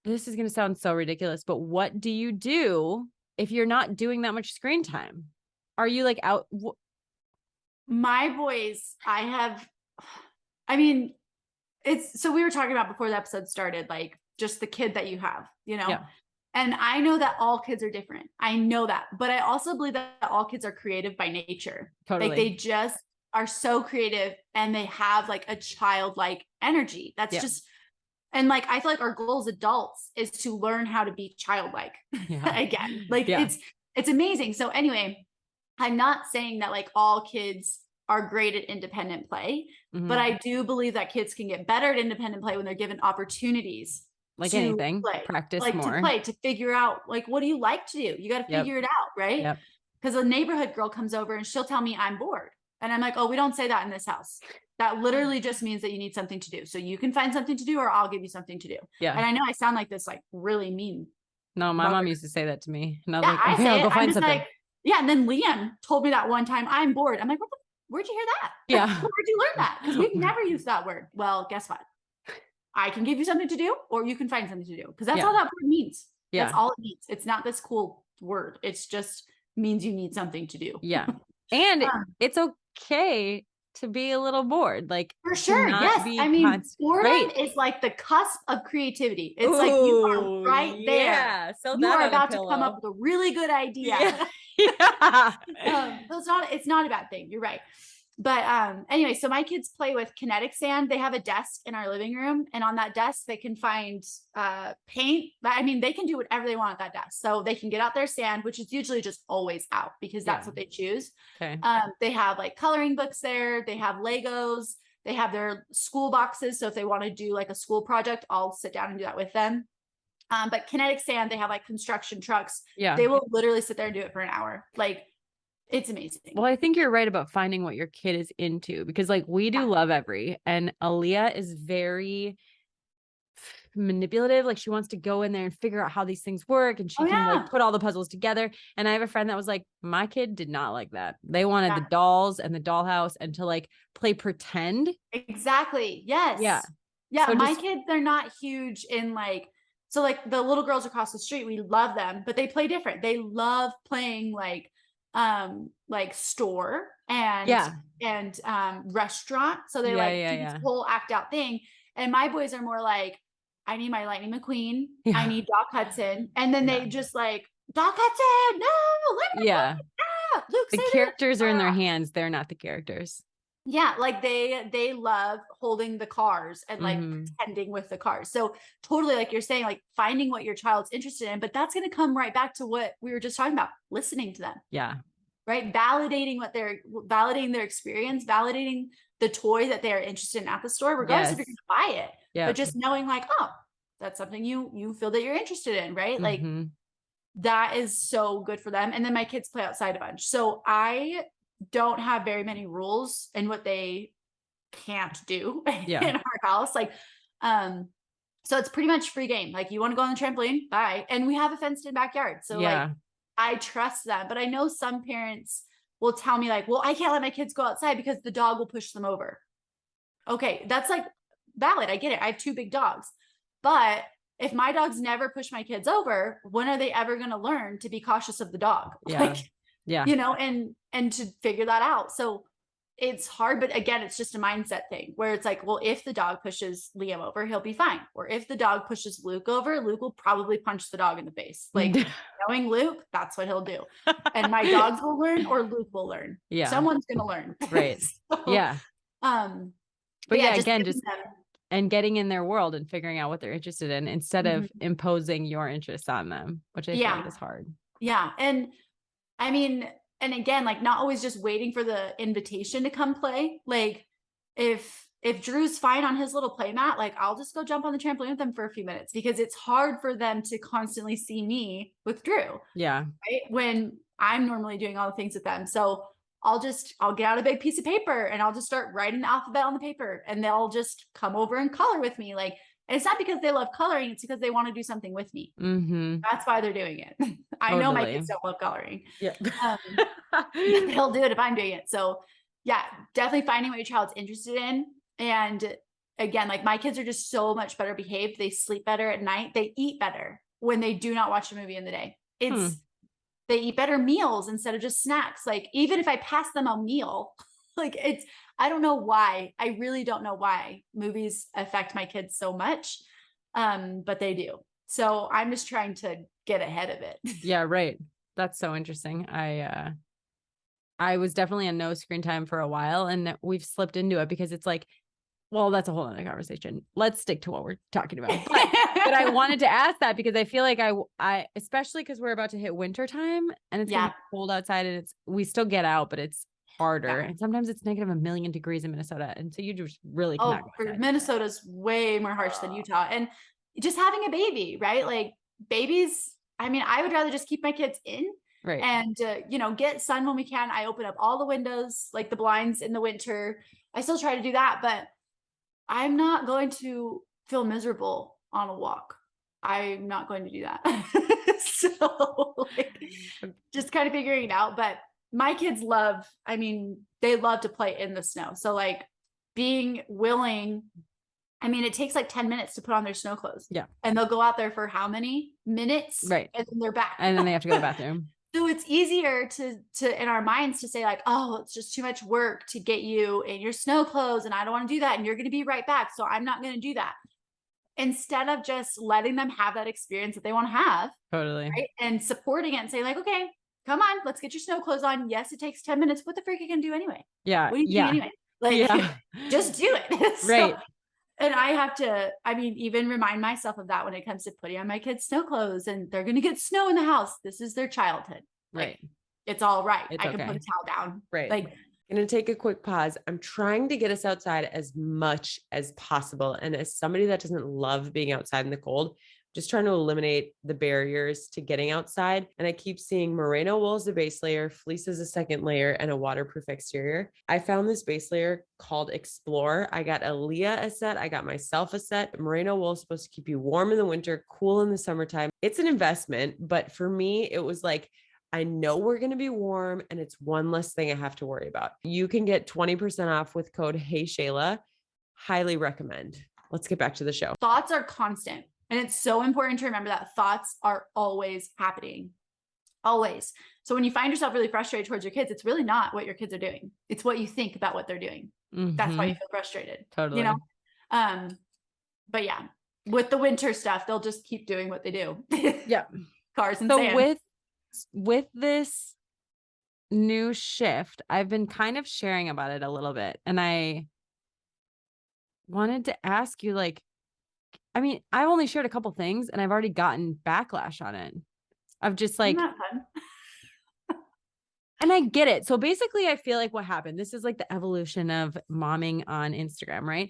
This is going to sound so ridiculous, but what do you do if you're not doing that much screen time? Are you like out? My boys, so we were talking about before the episode started, like just the kid that you have, you know, and I know that all kids are different. I know that, but I also believe that all kids are creative by nature. Totally. Like they just are so creative and they have like a childlike energy. That's just And like, I feel like our goal as adults is to learn how to be childlike again. Like it's amazing. So anyway, I'm not saying that like all kids are great at independent play, but I do believe that kids can get better at independent play when they're given opportunities. Like anything, play. practice like more. To play, to figure out like, what do you like to do? You got to figure it out, right? Because a neighborhood girl comes over and she'll tell me I'm bored. And I'm like, oh, we don't say that in this house. That literally just means that you need something to do. So you can find something to do, or I'll give you something to do. Yeah. And I know I sound like this, like really mean. No, my mom used to say that to me. And I was like, okay, I'll go find something. Like, and then Liam told me that one time, I'm bored. I'm like, where'd you hear that? Yeah. Where'd you learn that? Because we've never used that word. Well, guess what? I can give you something to do, or you can find something to do. Because that's all that word means. That's all it means. It's not this cool word. It's just means you need something to do. Yeah. And it's okay to be a little bored. Like, for sure. Yes. I mean, boredom is like the cusp of creativity. It's like you are right there. Yeah. So you are about to come up with a really good idea. So it's not a bad thing. You're right. But anyway, so my kids play with kinetic sand. They have a desk in our living room, and on that desk they can find paint. I mean, they can do whatever they want at that desk. So they can get out their sand, which is usually just always out because that's what they choose. Okay. They have like coloring books there. They have Legos. They have their school boxes. So if they want to do like a school project, I'll sit down and do that with them. But kinetic sand, they have like construction trucks. Yeah. They will literally sit there and do it for an hour. Like, it's amazing. Well, I think you're right about finding what your kid is into, because like we do Love Every, and Aaliyah is very manipulative. Like she wants to go in there and figure out how these things work, and she can like put all the puzzles together. And I have a friend that was like, my kid did not like that. They wanted the dolls and the dollhouse and to like play pretend. Exactly. Yes. Yeah. Yeah. So my kids, they're not huge in like, so like the little girls across the street, we love them, but they play different. They love playing like store and restaurant. So they do this whole act out thing. And my boys are more like, I need my Lightning McQueen. I need Doc Hudson. And then they just like, Doc Hudson, no, let me Luke, the characters are in their hands. They're not the characters. Yeah, like they love holding the cars and like pretending with the cars. So totally, like you're saying, like finding what your child's interested in, but that's going to come right back to what we were just talking about, listening to them. Yeah. Right. Validating their experience, validating the toy that they're interested in at the store, regardless if you're going to buy it. Yeah. But just knowing like, oh, that's something you feel that you're interested in. Right. Like that is so good for them. And then my kids play outside a bunch. So I don't have very many rules in what they can't do in our house. Like, so it's pretty much free game. Like you want to go on the trampoline, bye. And we have a fenced in backyard. So like I trust them, but I know some parents will tell me like, well, I can't let my kids go outside because the dog will push them over. Okay. That's like valid. I get it. I have 2 big dogs, but if my dogs never push my kids over, when are they ever going to learn to be cautious of the dog? Yeah. You know, and to figure that out. So it's hard, but again, it's just a mindset thing where it's like, well, if the dog pushes Liam over, he'll be fine. Or if the dog pushes Luke over, Luke will probably punch the dog in the face. Like knowing Luke, that's what he'll do. And my dogs will learn, or Luke will learn. Yeah. Someone's going to learn. Right. So, yeah. But again, just and getting in their world and figuring out what they're interested in instead of imposing your interests on them, which I feel like is hard. Yeah. And I mean, and again, like not always just waiting for the invitation to come play. Like if Drew's fine on his little play mat, like I'll just go jump on the trampoline with them for a few minutes, because it's hard for them to constantly see me with Drew. Yeah. Right. When I'm normally doing all the things with them. So I'll get out a big piece of paper and I'll just start writing the alphabet on the paper, and they'll just come over and color with me. Like, and it's not because they love coloring. It's because they want to do something with me. That's why they're doing it. I know my kids don't love coloring. Yeah. They'll do it if I'm doing it. So yeah, definitely finding what your child's interested in. And again, like my kids are just so much better behaved. They sleep better at night. They eat better when they do not watch a movie in the day. They eat better meals instead of just snacks. Like even if I pass them a meal, like I don't know why. I really don't know why movies affect my kids so much. But they do. So I'm just trying to get ahead of it. Yeah. Right. That's so interesting. I was definitely on no screen time for a while, and we've slipped into it because it's like, well, that's a whole other conversation. Let's stick to what we're talking about. But I wanted to ask that because I feel like I especially because we're about to hit winter time and it's gonna be cold outside and we still get out, but it's harder. And sometimes it's negative a million degrees in Minnesota. And so you just really cannot go outside. Minnesota's way more harsh than Utah. And just having a baby, right? Like babies, I mean, I would rather just keep my kids in. Right. And, get sun when we can. I open up all the windows, like the blinds in the winter. I still try to do that, but I'm not going to feel miserable on a walk. I'm not going to do that. So just kind of figuring it out. But my kids they love to play in the snow. So like being willing, it takes like 10 minutes to put on their snow clothes. Yeah. And they'll go out there for how many minutes? Right. And then they're back. And then they have to go to the bathroom. So it's easier to in our minds to say like, oh, it's just too much work to get you in your snow clothes. And I don't want to do that. And you're going to be right back. So I'm not going to do that. Instead of just letting them have that experience that they want to have. Totally. Right? And supporting it and saying like, okay, come on, let's get your snow clothes on. Yes, it takes 10 minutes. What the freak are you going to do anyway? Yeah. What are you doing anyway? Like, just do it. Right. And I have to, even remind myself of that when it comes to putting on my kids' snow clothes and they're going to get snow in the house. This is their childhood. Right. It's all right. It's I can put a towel down. Right. Like, I'm going to take a quick pause. I'm trying to get us outside as much as possible. And as somebody that doesn't love being outside in the cold, just trying to eliminate the barriers to getting outside. And I keep seeing merino wool as a base layer, fleece as a second layer, and a waterproof exterior. I found this base layer called Iksplor. I got Aaliyah a set. I got myself a set. Merino wool is supposed to keep you warm in the winter, cool in the summertime. It's an investment, but for me, it was like, I know we're going to be warm and it's one less thing I have to worry about. You can get 20% off with code HeyShayla. Highly recommend. Let's get back to the show. Thoughts are constant. And it's so important to remember that thoughts are always happening. Always. So when you find yourself really frustrated towards your kids, it's really not what your kids are doing. It's what you think about what they're doing. Mm-hmm. That's why you feel frustrated. Totally. But yeah, with the winter stuff, they'll just keep doing what they do. Yeah. Cars and sand. With this new shift, I've been kind of sharing about it a little bit. And I wanted to ask you, I've only shared a couple things and I've already gotten backlash on it. Of just like, not fun. And I get it. So basically I feel like what happened, this is like the evolution of momming on Instagram, right?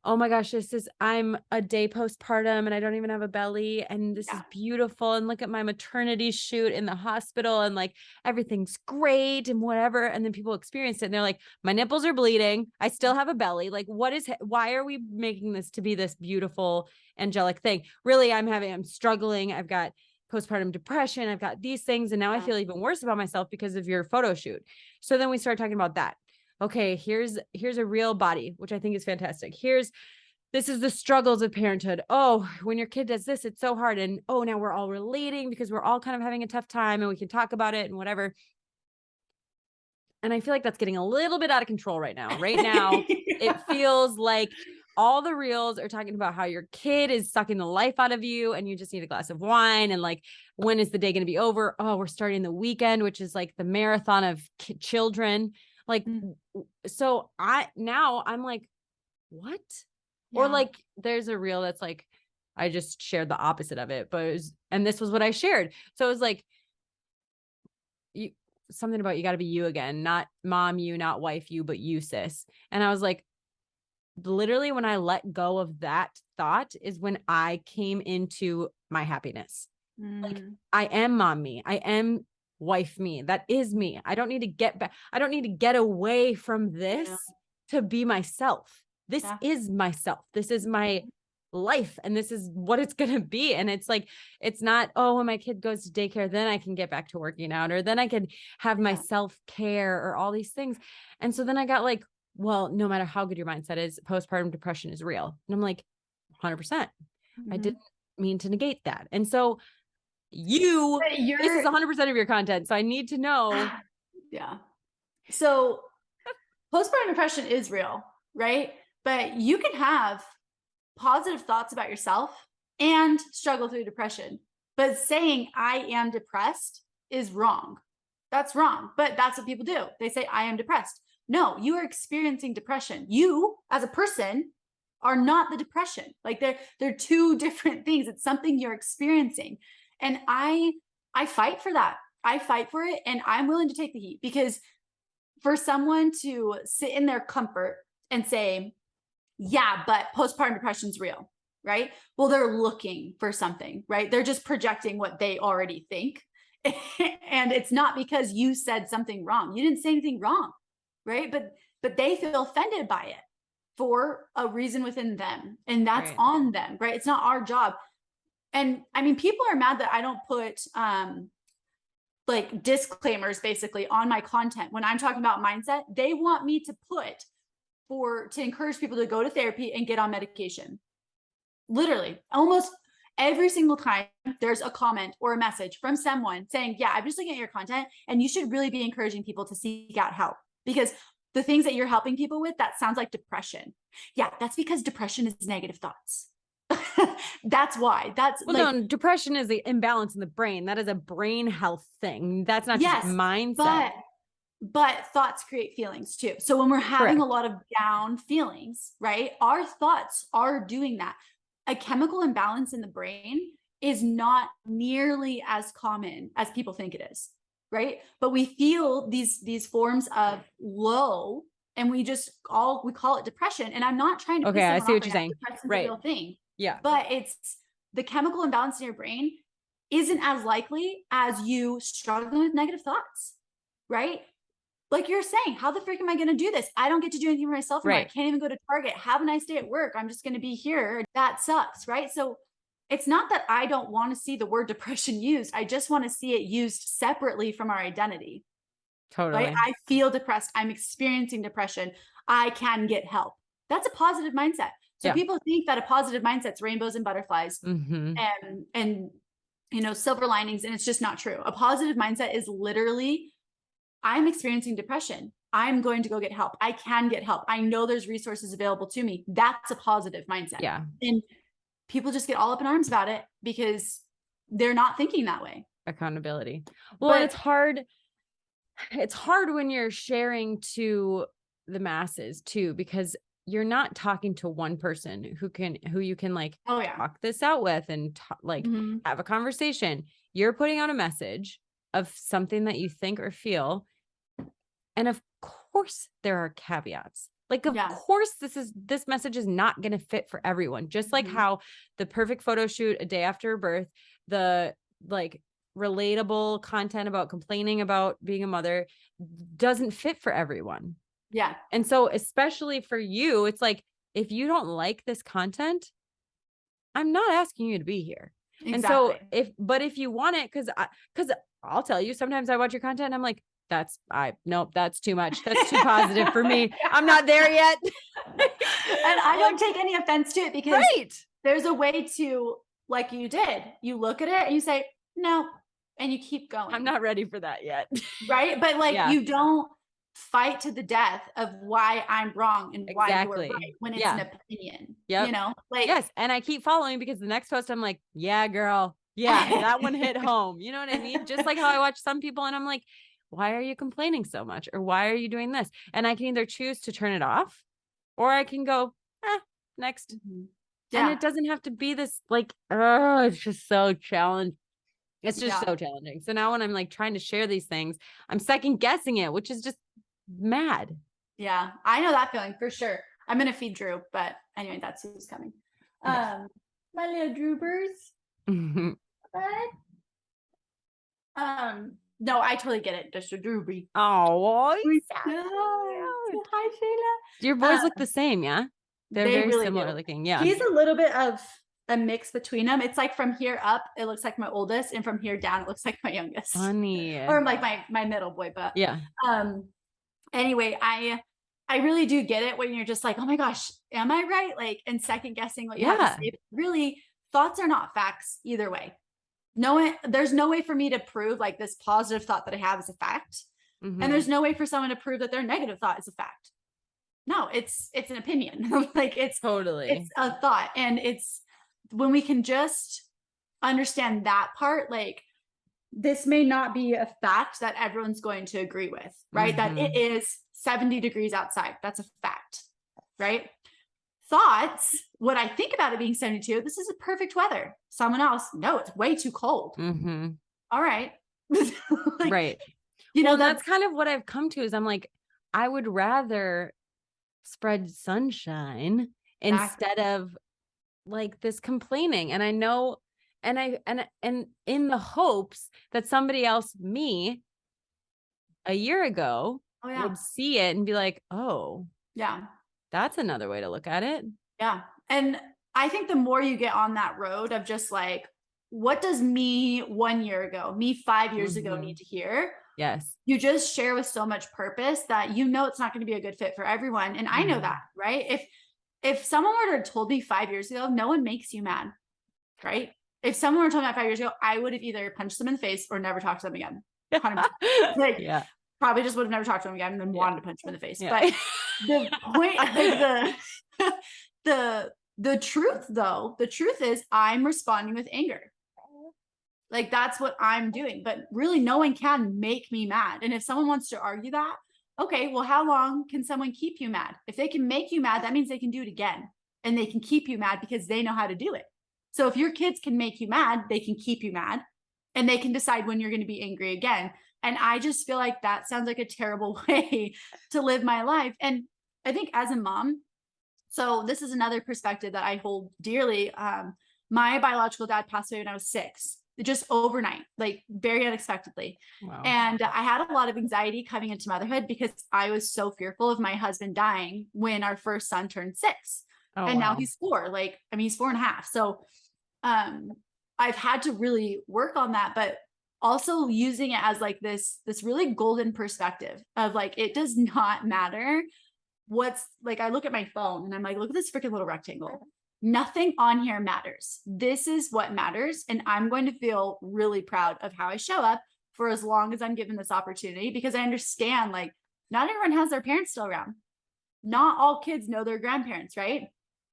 Oh my gosh, I'm a day postpartum and I don't even have a belly and this is beautiful. And look at my maternity shoot in the hospital and like, everything's great and whatever. And then people experience it and they're like, my nipples are bleeding. I still have a belly. Like why are we making this to be this beautiful, angelic thing? Really, I'm struggling. I've got postpartum depression. I've got these things. And now I feel even worse about myself because of your photo shoot. So then we start talking about that. Okay, here's a real body, which I think is fantastic. This is the struggles of parenthood. Oh, when your kid does this, it's so hard. And oh, now we're all relating because we're all kind of having a tough time and we can talk about it and whatever. And I feel like that's getting a little bit out of control right now. Right now, It feels like all the reels are talking about how your kid is sucking the life out of you and you just need a glass of wine. And like, when is the day going to be over? Oh, we're starting the weekend, which is like the marathon of children. Like, so I'm like, what? Yeah. Or like, there's a reel that's like, I just shared the opposite of it, and this was what I shared. So it was like, something about, you got to be you again, not mom, you, not wife, you, but you, sis. And I was like, literally when I let go of that thought is when I came into my happiness. Like, I am mom me. I am wife me. That is me. I don't need to get back. I don't need to get away from this to be myself. This is myself. This is my life. And this is what it's going to be. And it's like, it's not, oh, when my kid goes to daycare, then I can get back to working out, or then I can have my self-care or all these things. And so then I got like, well, no matter how good your mindset is, postpartum depression is real. And I'm like, 100%. I didn't mean to negate that. And so this is 100% of your content. So I need to know. Yeah. So postpartum depression is real, right? But you can have positive thoughts about yourself and struggle through depression. But saying I am depressed is wrong. That's wrong. But that's what people do. They say, I am depressed. No, you are experiencing depression. You as a person are not the depression. Like they're two different things. It's something you're experiencing. And I fight for that. I fight for it, and I'm willing to take the heat, because for someone to sit in their comfort and say, yeah, but postpartum depression is real, right? Well, they're looking for something, right? They're just projecting what they already think. And it's not because you said something wrong. You didn't say anything wrong, right? But they feel offended by it for a reason within them. And that's on them, right? It's not our job. And I mean, people are mad that I don't put like disclaimers basically on my content when I'm talking about mindset. They want me to put to encourage people to go to therapy and get on medication. Literally, almost every single time there's a comment or a message from someone saying, yeah, I'm just looking at your content and you should really be encouraging people to seek out help, because the things that you're helping people with, that sounds like depression. Yeah, that's because depression is negative thoughts. That's why. No, depression is the imbalance in the brain. That is a brain health thing. That's not just mindset. But thoughts create feelings too. So when we're having a lot of down feelings, right, our thoughts are doing that. A chemical imbalance in the brain is not nearly as common as people think it is, right? But we feel these forms of low, and we call it depression. And I'm not trying to okay, I see what you're saying. Depression's a real thing. Yeah. But it's the chemical imbalance in your brain isn't as likely as you struggling with negative thoughts, right? Like you're saying, how the frick am I going to do this? I don't get to do anything for myself anymore. I can't even go to Target. Have a nice day at work. I'm just going to be here. That sucks, right? So it's not that I don't want to see the word depression used. I just want to see it used separately from our identity. Totally. Right? I feel depressed. I'm experiencing depression. I can get help. That's a positive mindset. So people think that a positive mindset's rainbows and butterflies and silver linings, and it's just not true. A positive mindset is literally, I'm experiencing depression. I'm going to go get help. I can get help. I know there's resources available to me. That's a positive mindset. Yeah. And people just get all up in arms about it because they're not thinking that way. Accountability. Well, and it's hard. It's hard when you're sharing to the masses too, because you're not talking to one person who you can like talk this out with and have a conversation. You're putting out a message of something that you think or feel. And of course there are caveats. Like, of course this message is not going to fit for everyone. Just like how the perfect photo shoot a day after birth, the like relatable content about complaining about being a mother doesn't fit for everyone. Yeah. And so especially for you, it's like, if you don't like this content, I'm not asking you to be here. Exactly. And so if you want it, cause I'll tell you, sometimes I watch your content and I'm like, nope, that's too much. That's too positive for me. I'm not there yet. And I don't take any offense to it, because there's a way to, like you did, you look at it and you say, no, and you keep going. I'm not ready for that yet. Right. But you don't fight to the death of why I'm wrong and why you're right when it's an opinion, yes. And I keep following, because the next post I'm like, yeah, girl. Yeah. That one hit home. You know what I mean? Just like how I watch some people and I'm like, why are you complaining so much? Or why are you doing this? And I can either choose to turn it off, or I can go, next. And it doesn't have to be this like, it's just so challenging. It's just so challenging. So now when I'm like trying to share these things, I'm second guessing it, which is just mad. Yeah, I know that feeling for sure. I'm gonna feed Drew, but anyway, that's who's coming. My little Drewbers. No, I totally get it. Just a Drewby. Oh, hi, Shayla. Your boys look the same, yeah? They're very really similar looking. Yeah. He's a little bit of a mix between them. It's like from here up, it looks like my oldest, and from here down, it looks like my youngest. Funny. Or like my middle boy, but anyway, I really do get it when you're just like, oh my gosh, am I right? Like, and second guessing what you have to say. But really, thoughts are not facts either way. There's no way for me to prove like this positive thought that I have is a fact. And there's no way for someone to prove that their negative thought is a fact. No, it's an opinion. Like it's a thought. And it's when we can just understand that part, like this may not be a fact that everyone's going to agree with, right? That it is 70 degrees outside. That's a fact, right? thoughts, what I think about it being 72, this is a perfect weather. Someone else, no, it's way too cold. Mm-hmm. All right. Like, right. You know, that's kind of what I've come to is I'm like, I would rather spread sunshine instead of like this complaining. And I know, and in the hopes that somebody else, me, a year ago would see it and be like, oh, yeah, that's another way to look at it. Yeah. And I think the more you get on that road of just like, what does me 1 year ago, me 5 years ago need to hear? Yes. You just share with so much purpose that you know it's not going to be a good fit for everyone. And I know that, right? If someone were to have told me 5 years ago, no one makes you mad, right? If someone were to tell me that 5 years ago, I would have either punched them in the face or never talked to them again. 100%. Like, probably just would have never talked to them again and then wanted to punch them in the face. But the point, like the truth though, the truth is I'm responding with anger. Like that's what I'm doing, but really no one can make me mad. And if someone wants to argue that, okay, well, how long can someone keep you mad? If they can make you mad, that means they can do it again and they can keep you mad because they know how to do it. So if your kids can make you mad, they can keep you mad and they can decide when you're going to be angry again. And I just feel like that sounds like a terrible way to live my life. And I think as a mom, so this is another perspective that I hold dearly. My biological dad passed away when I was 6, just overnight, like very unexpectedly. Wow. And I had a lot of anxiety coming into motherhood because I was so fearful of my husband dying when our first son turned 6. And now he's 4, he's 4.5. So I've had to really work on that, but also using it as like this really golden perspective of like, it does not matter what's like, I look at my phone and I'm like, look at this freaking little rectangle. Nothing on here matters. This is what matters. And I'm going to feel really proud of how I show up for as long as I'm given this opportunity, because I understand like not everyone has their parents still around. Not all kids know their grandparents, right?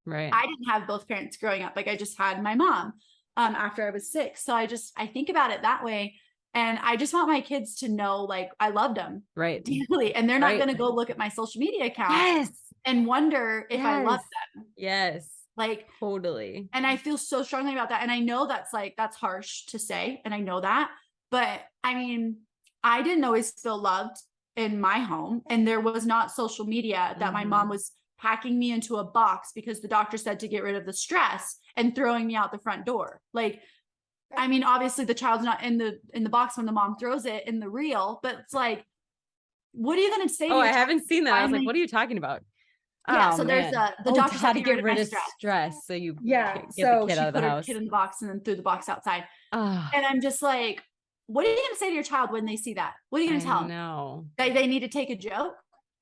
Right. I didn't have both parents growing up. Like I just had my mom after I was 6. So I think about it that way. And I just want my kids to know, like, I loved them dearly. And they're not going to go look at my social media account and wonder if I love them. Yes. Like, totally. And I feel so strongly about that. And I know that's harsh to say. And I know that. But I mean, I didn't always feel loved in my home. And there was not social media that my mom was packing me into a box because the doctor said to get rid of the stress and throwing me out the front door. Like, I mean, obviously the child's not in the box when the mom throws it in the reel, but it's like, what are you going to say? I haven't seen that. I was like, what are you talking about? Yeah. So there's the doctor had to get rid of stress. So you get the kid out of the house. Kid in the box and then threw the box outside. And I'm just like, what are you going to say to your child when they see that? What are you going to tell them? No, they need to take a joke.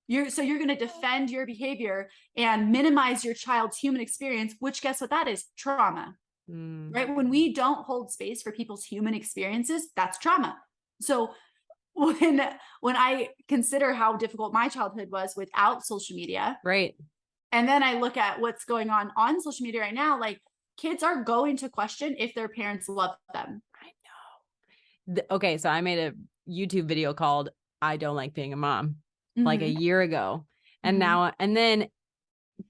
You're going to defend your behavior and minimize your child's human experience, which guess what that is? Trauma. Right? When we don't hold space for people's human experiences, that's trauma. So when I consider how difficult my childhood was without social media, right? And then I look at what's going on social media right now, like kids are going to question if their parents love them. I know. Okay, so I made a YouTube video called "I Don't Like Being a Mom" like a year ago, and now and then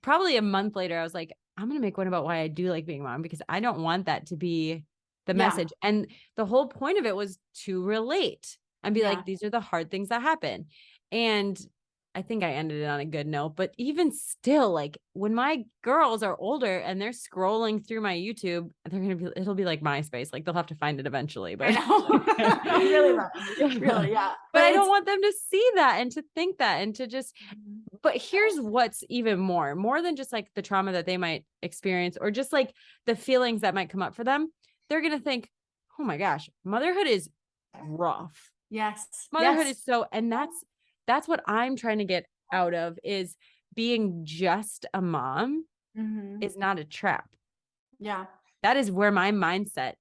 probably a month later, I was like, I'm going to make one about why I do like being a mom, because I don't want that to be the message. And the whole point of it was to relate and be like, these are the hard things that happen. And I think I ended it on a good note, but even still, like when my girls are older and they're scrolling through my YouTube, it'll be like MySpace. Like they'll have to find it eventually, but really, yeah. But I don't want them to see that and to think that and to just, but here's what's even more than just like the trauma that they might experience or just like the feelings that might come up for them. They're going to think, oh my gosh, motherhood is rough. Yes. Motherhood is so, and that's what I'm trying to get out of, is being just a mom is not a trap. Yeah. That is where my mindset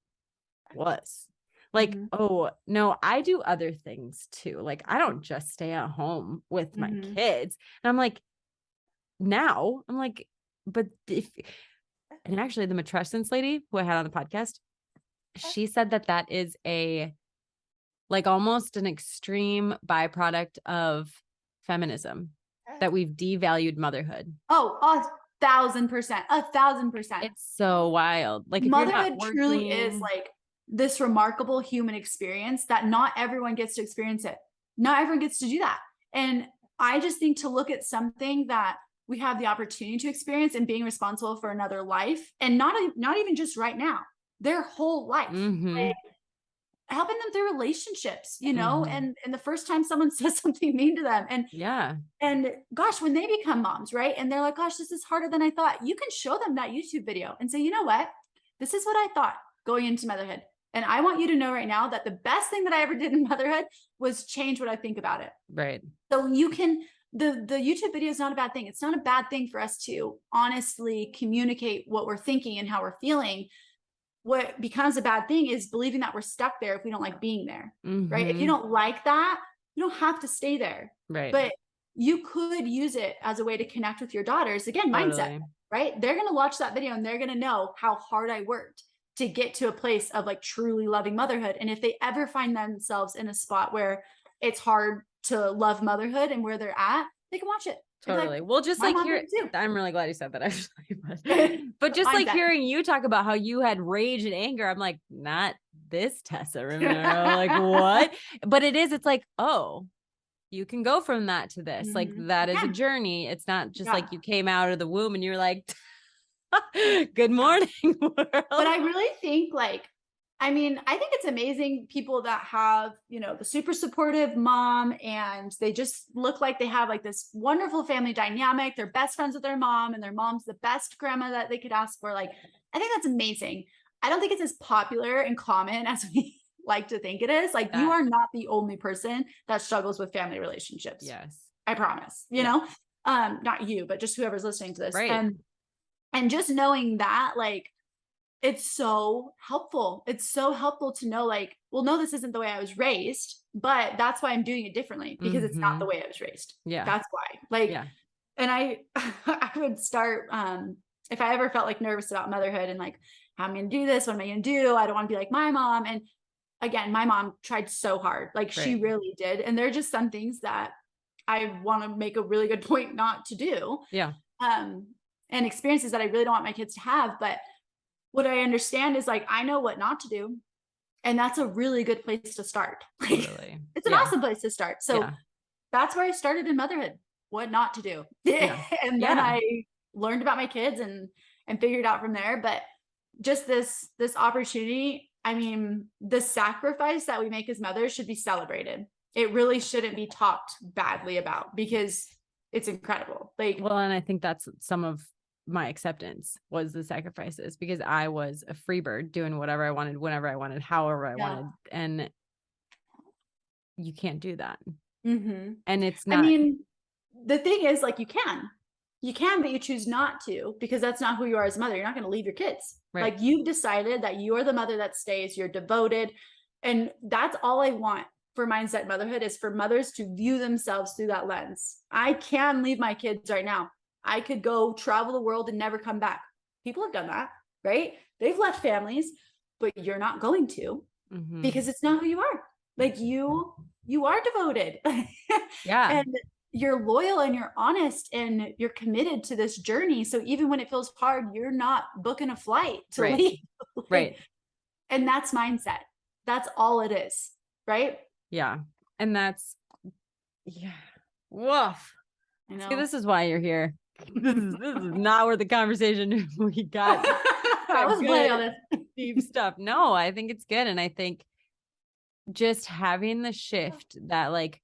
was. Like, oh no, I do other things too. Like, I don't just stay at home with my kids. And I'm like, but and actually the matrescence lady who I had on the podcast, she said that is like almost an extreme byproduct of feminism, that we've devalued motherhood. Oh, 1,000%, 1,000%. It's so wild. Like, if motherhood you're not truly is like this remarkable human experience that not everyone gets to experience it. Not everyone gets to do that. And I just think to look at something that we have the opportunity to experience and being responsible for another life, and not even just right now, their whole life, like, helping them through relationships, you know, and the first time someone says something mean to them, and gosh, when they become moms, right? And they're like, gosh, this is harder than I thought. You can show them that YouTube video and say, you know what? This is what I thought going into motherhood. And I want you to know right now that the best thing that I ever did in motherhood was change what I think about it. Right. So you can, the YouTube video is not a bad thing. It's not a bad thing for us to honestly communicate what we're thinking and how we're feeling. What becomes a bad thing is believing that we're stuck there if we don't like being there, right? If you don't like that, you don't have to stay there. Right. But you could use it as a way to connect with your daughters. Again, mindset, right? They're going to watch that video and they're going to know how hard I worked to get to a place of like truly loving motherhood. And if they ever find themselves in a spot where it's hard to love motherhood and where they're at, they can watch it. Totally. Like, well, just like I'm really glad you said that actually. But just like hearing you talk about how you had rage and anger, I'm like, not this Tessa Romero. Like, what? But it's like, oh, you can go from that to this. Like, that is a journey. It's not just like you came out of the womb and you're like, good morning, world. But I really think like, I mean, I think it's amazing people that have, you know, the super supportive mom and they just look like they have like this wonderful family dynamic. They're best friends with their mom and their mom's the best grandma that they could ask for. Like, I think that's amazing. I don't think it's as popular and common as we like to think it is. Like, you are not the only person that struggles with family relationships. Yes. I promise, you know, not you, but just whoever's listening to this. Right. And just knowing that, like, it's so helpful. It's so helpful to know, like, well, no, this isn't the way I was raised, but that's why I'm doing it differently because it's not the way I was raised. Yeah. That's why. Like, and I would start, if I ever felt like nervous about motherhood and like, how am I going to do this? What am I going to do? I don't want to be like my mom. And again, my mom tried so hard. Like, she really did. And there are just some things that I want to make a really good point not to do. Yeah. And experiences that I really don't want my kids to have. But what I understand is like, I know what not to do. And that's a really good place to start. Totally. It's an awesome place to start. So that's where I started in motherhood, what not to do. And then I learned about my kids and figured out from there. But just this opportunity, I mean, the sacrifice that we make as mothers should be celebrated. It really shouldn't be talked badly about because it's incredible. Like, well, and I think that's some of my acceptance was the sacrifices, because I was a free bird doing whatever I wanted, whenever I wanted, however I wanted. And you can't do that. And it's not, I mean, the thing is, like, you can, but you choose not to, because that's not who you are as a mother. You're not going to leave your kids. Like, you've decided that you are the mother that stays, you're devoted. And that's all I want for mindset motherhood, is for mothers to view themselves through that lens. I can leave my kids right now. I could go travel the world and never come back. People have done that, right? They've left families, but you're not going to, because it's not who you are. Like, you are devoted. And you're loyal and you're honest and you're committed to this journey. So even when it feels hard, you're not booking a flight to leave. And that's mindset. That's all it is. Right. Yeah. And that's, woof. I know. See, this is why you're here. This is not where the conversation we got. I was playing on this deep stuff. No, I think it's good. And I think just having the shift that, like,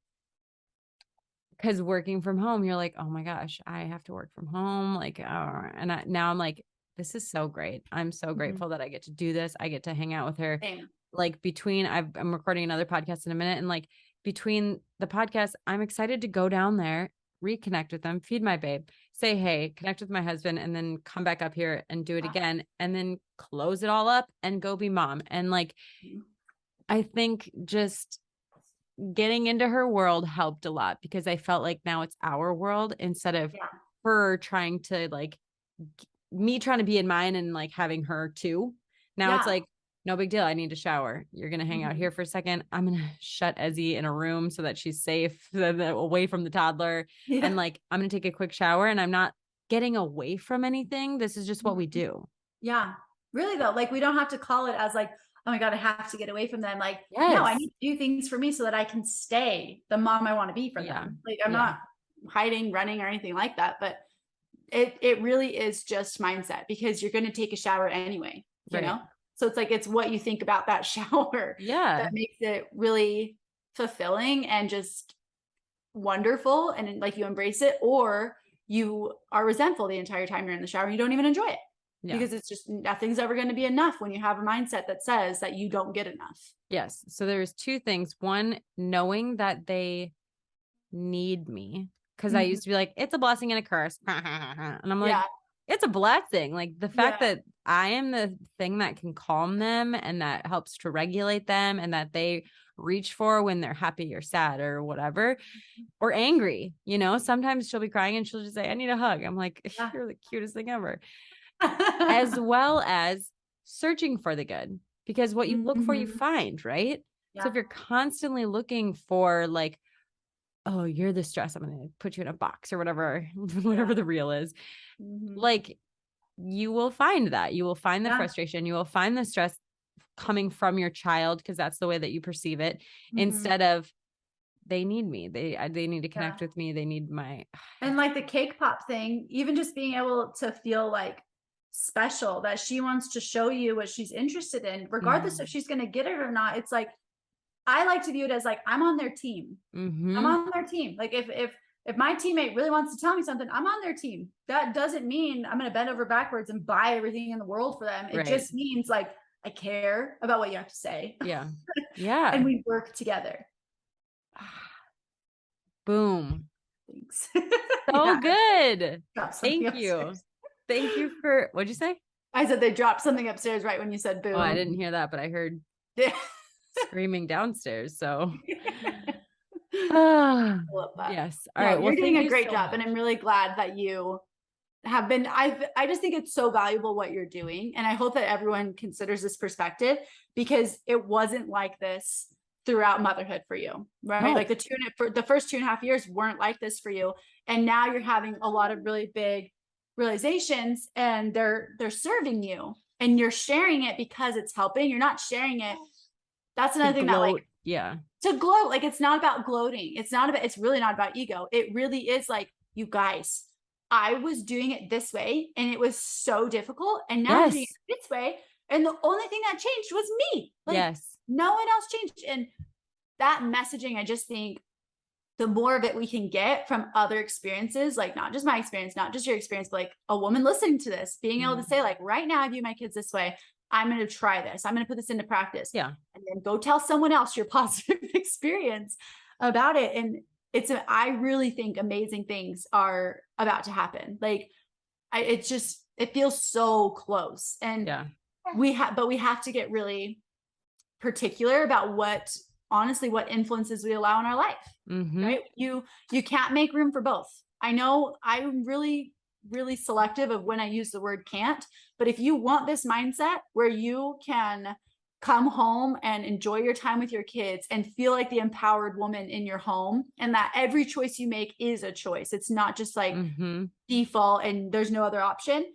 because working from home, you're like, oh my gosh, I have to work from home. Like, now I'm like, this is so great. I'm so grateful that I get to do this. I get to hang out with her. Same. Like, I'm recording another podcast in a minute. And like, between the podcast, I'm excited to go down there, reconnect with them, feed my babe, say, hey, connect with my husband, and then come back up here and do it again. And then close it all up and go be mom. And like, I think just getting into her world helped a lot, because I felt like now it's our world instead of her trying to, like, me trying to be in mine and like having her too. Now it's like, no big deal. I need to shower. You're going to hang out here for a second. I'm going to shut Ezzy in a room so that she's safe, away from the toddler. And like, I'm going to take a quick shower, and I'm not getting away from anything. This is just what we do. Yeah. Really though. Like we don't have to call it as like, oh my God, I have to get away from them. Like, no, I need to do things for me so that I can stay the mom I want to be for them. Like I'm not hiding, running or anything like that, but it really is just mindset because you're going to take a shower anyway, you know? So it's like, it's what you think about that shower that makes it really fulfilling and just wonderful. And like you embrace it, or you are resentful the entire time you're in the shower and you don't even enjoy it because it's just, nothing's ever going to be enough when you have a mindset that says that you don't get enough. Yes. So there's two things. One, knowing that they need me. Cause I used to be like, it's a blessing and a curse. And I'm like, it's a blessing. Like the fact that I am the thing that can calm them and that helps to regulate them and that they reach for when they're happy or sad or whatever, or angry, you know, sometimes she'll be crying and she'll just say, I need a hug. I'm like, you're the cutest thing ever. As well as searching for the good, because what you look for, you find, right? So if you're constantly looking for like, oh, you're the stress, I'm going to put you in a box or whatever the real is. Like you will find that. You will find the frustration. You will find the stress coming from your child because that's the way that you perceive it instead of they need me. They need to connect with me. They need my. And like the cake pop thing, even just being able to feel like special, that she wants to show you what she's interested in, regardless if she's going to get it or not. It's like, I like to view it as like, I'm on their team. I'm on their team. Like if my teammate really wants to tell me something, I'm on their team. That doesn't mean I'm going to bend over backwards and buy everything in the world for them. It just means like, I care about what you have to say. Yeah. And we work together. Boom. Thanks. So good. Thank you. Thank you for, what'd you say? I said they dropped something upstairs right when you said boom. Oh, I didn't hear that, but I heard screaming downstairs. So I love that. Yes. All right. You're doing a great job. And I'm really glad that you have been, I just think it's so valuable what you're doing. And I hope that everyone considers this perspective because it wasn't like this throughout motherhood for you, right? No. Like the first 2.5 years weren't like this for you. And now you're having a lot of really big realizations and they're serving you and you're sharing it because it's helping. You're not sharing it. That's another thing that like, to gloat, like it's not about gloating. It's really not about ego. It really is like, you guys, I was doing it this way and it was so difficult. And now I'm doing it this way. And the only thing that changed was me. Like, no one else changed. And that messaging, I just think the more of it we can get from other experiences, like not just my experience, not just your experience, but like a woman listening to this, being able to say like, right now I view my kids this way. I'm going to try this. I'm going to put this into practice. And then go tell someone else your positive experience about it. And I really think amazing things are about to happen. Like it feels so close and we have to get really particular about what influences we allow in our life, right? You can't make room for both. I know I'm really, really selective of when I use the word can't, but if you want this mindset where you can come home and enjoy your time with your kids and feel like the empowered woman in your home and that every choice you make is a choice, it's not just like default and there's no other option,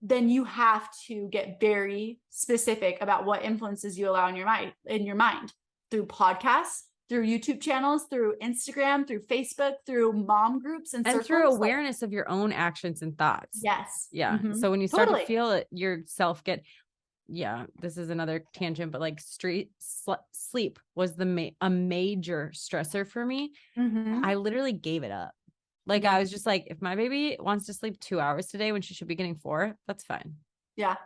then you have to get very specific about what influences you allow in your mind through podcasts, through YouTube channels, through Instagram, through Facebook, through mom groups and through awareness of your own actions and thoughts. Yes. Yeah. So when you start to feel it yourself this is another tangent, but like sleep was a major stressor for me. I literally gave it up. Like I was just like, if my baby wants to sleep 2 hours today when she should be getting 4, that's fine. Yeah.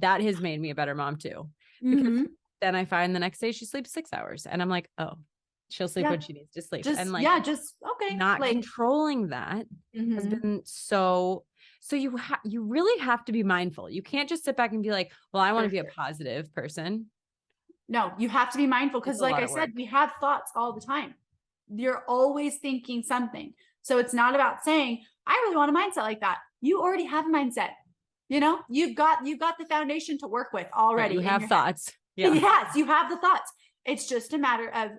That has made me a better mom too. Because then I find the next day she sleeps 6 hours and I'm like, oh, she'll sleep when she needs to sleep. And like, not controlling that has been so you really have to be mindful. You can't just sit back and be like, well, I want to be a positive person. No, you have to be mindful. Cause like I said, we have thoughts all the time. You're always thinking something. So it's not about saying, I really want a mindset like that. You already have a mindset. You know, you've got the foundation to work with already. Right, you have thoughts. Yeah. Yes, you have the thoughts. It's just a matter of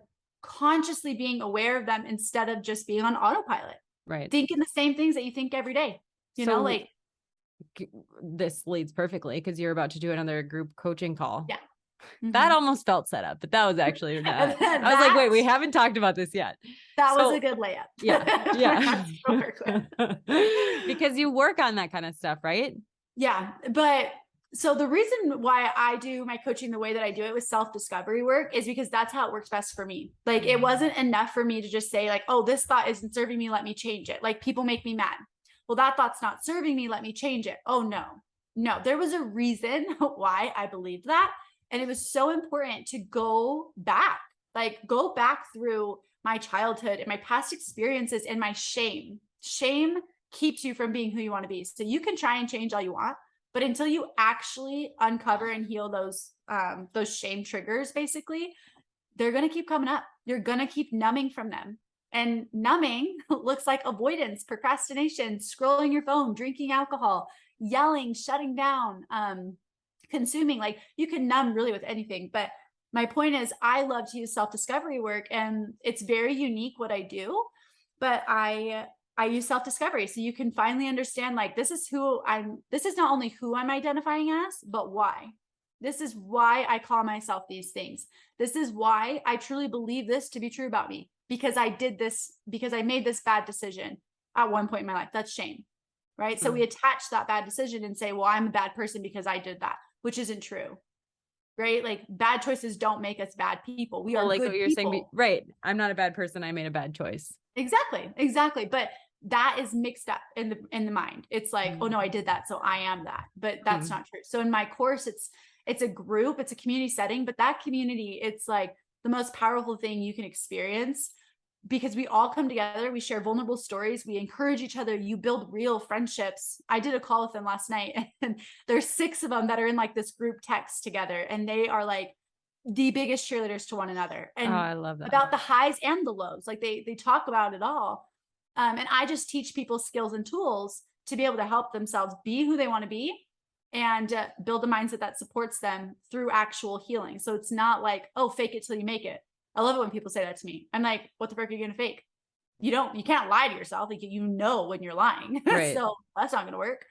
consciously being aware of them instead of just being on autopilot. Right. Thinking the same things that you think every day, you know, like this leads perfectly because you're about to do another group coaching call. Yeah. That almost felt set up, but that was actually not. I was like, wait, we haven't talked about this yet. That was a good layup. Yeah. Because you work on that kind of stuff, right? Yeah. But so the reason why I do my coaching the way that I do it with self-discovery work is because that's how it works best for me. Like it wasn't enough for me to just say like, oh, this thought isn't serving me. Let me change it. Like people make me mad. Well, that thought's not serving me. Let me change it. Oh no, there was a reason why I believed that. And it was so important to go back through my childhood and my past experiences and my shame. Shame keeps you from being who you want to be. So you can try and change all you want, but until you actually uncover and heal those shame triggers, basically, they're going to keep coming up. You're going to keep numbing from them. And numbing looks like avoidance, procrastination, scrolling your phone, drinking alcohol, yelling, shutting down, consuming. Like you can numb really with anything. But my point is I love to use self-discovery work, and it's very unique what I do, but I use self-discovery. So you can finally understand, like, this is not only who I'm identifying as, but why. This is why I call myself these things. This is why I truly believe this to be true about me, because I did this, because I made this bad decision at one point in my life. That's shame, right? So we attach that bad decision and say, well, I'm a bad person because I did that, which isn't true, right? Like bad choices don't make us bad people. We are like good what you're people. Saying, right? I'm not a bad person. I made a bad choice. Exactly. But that is mixed up in the mind. It's like, oh no, I did that, so I am that. But that's not true. So in my course, it's a group, it's a community setting, but that community, it's like the most powerful thing you can experience, because we all come together, we share vulnerable stories, we encourage each other, you build real friendships. I did a call with them last night, and there's 6 of them that are in like this group text together, and they are like the biggest cheerleaders to one another. And I love that. About the highs and the lows, like they talk about it all. And I just teach people skills and tools to be able to help themselves be who they want to be, and build a mindset that supports them through actual healing. So it's not like, oh, fake it till you make it. I love it when people say that to me. I'm like, what the frick are you going to fake? You can't lie to yourself. Like, you know, when you're lying. Right. So that's not going to work.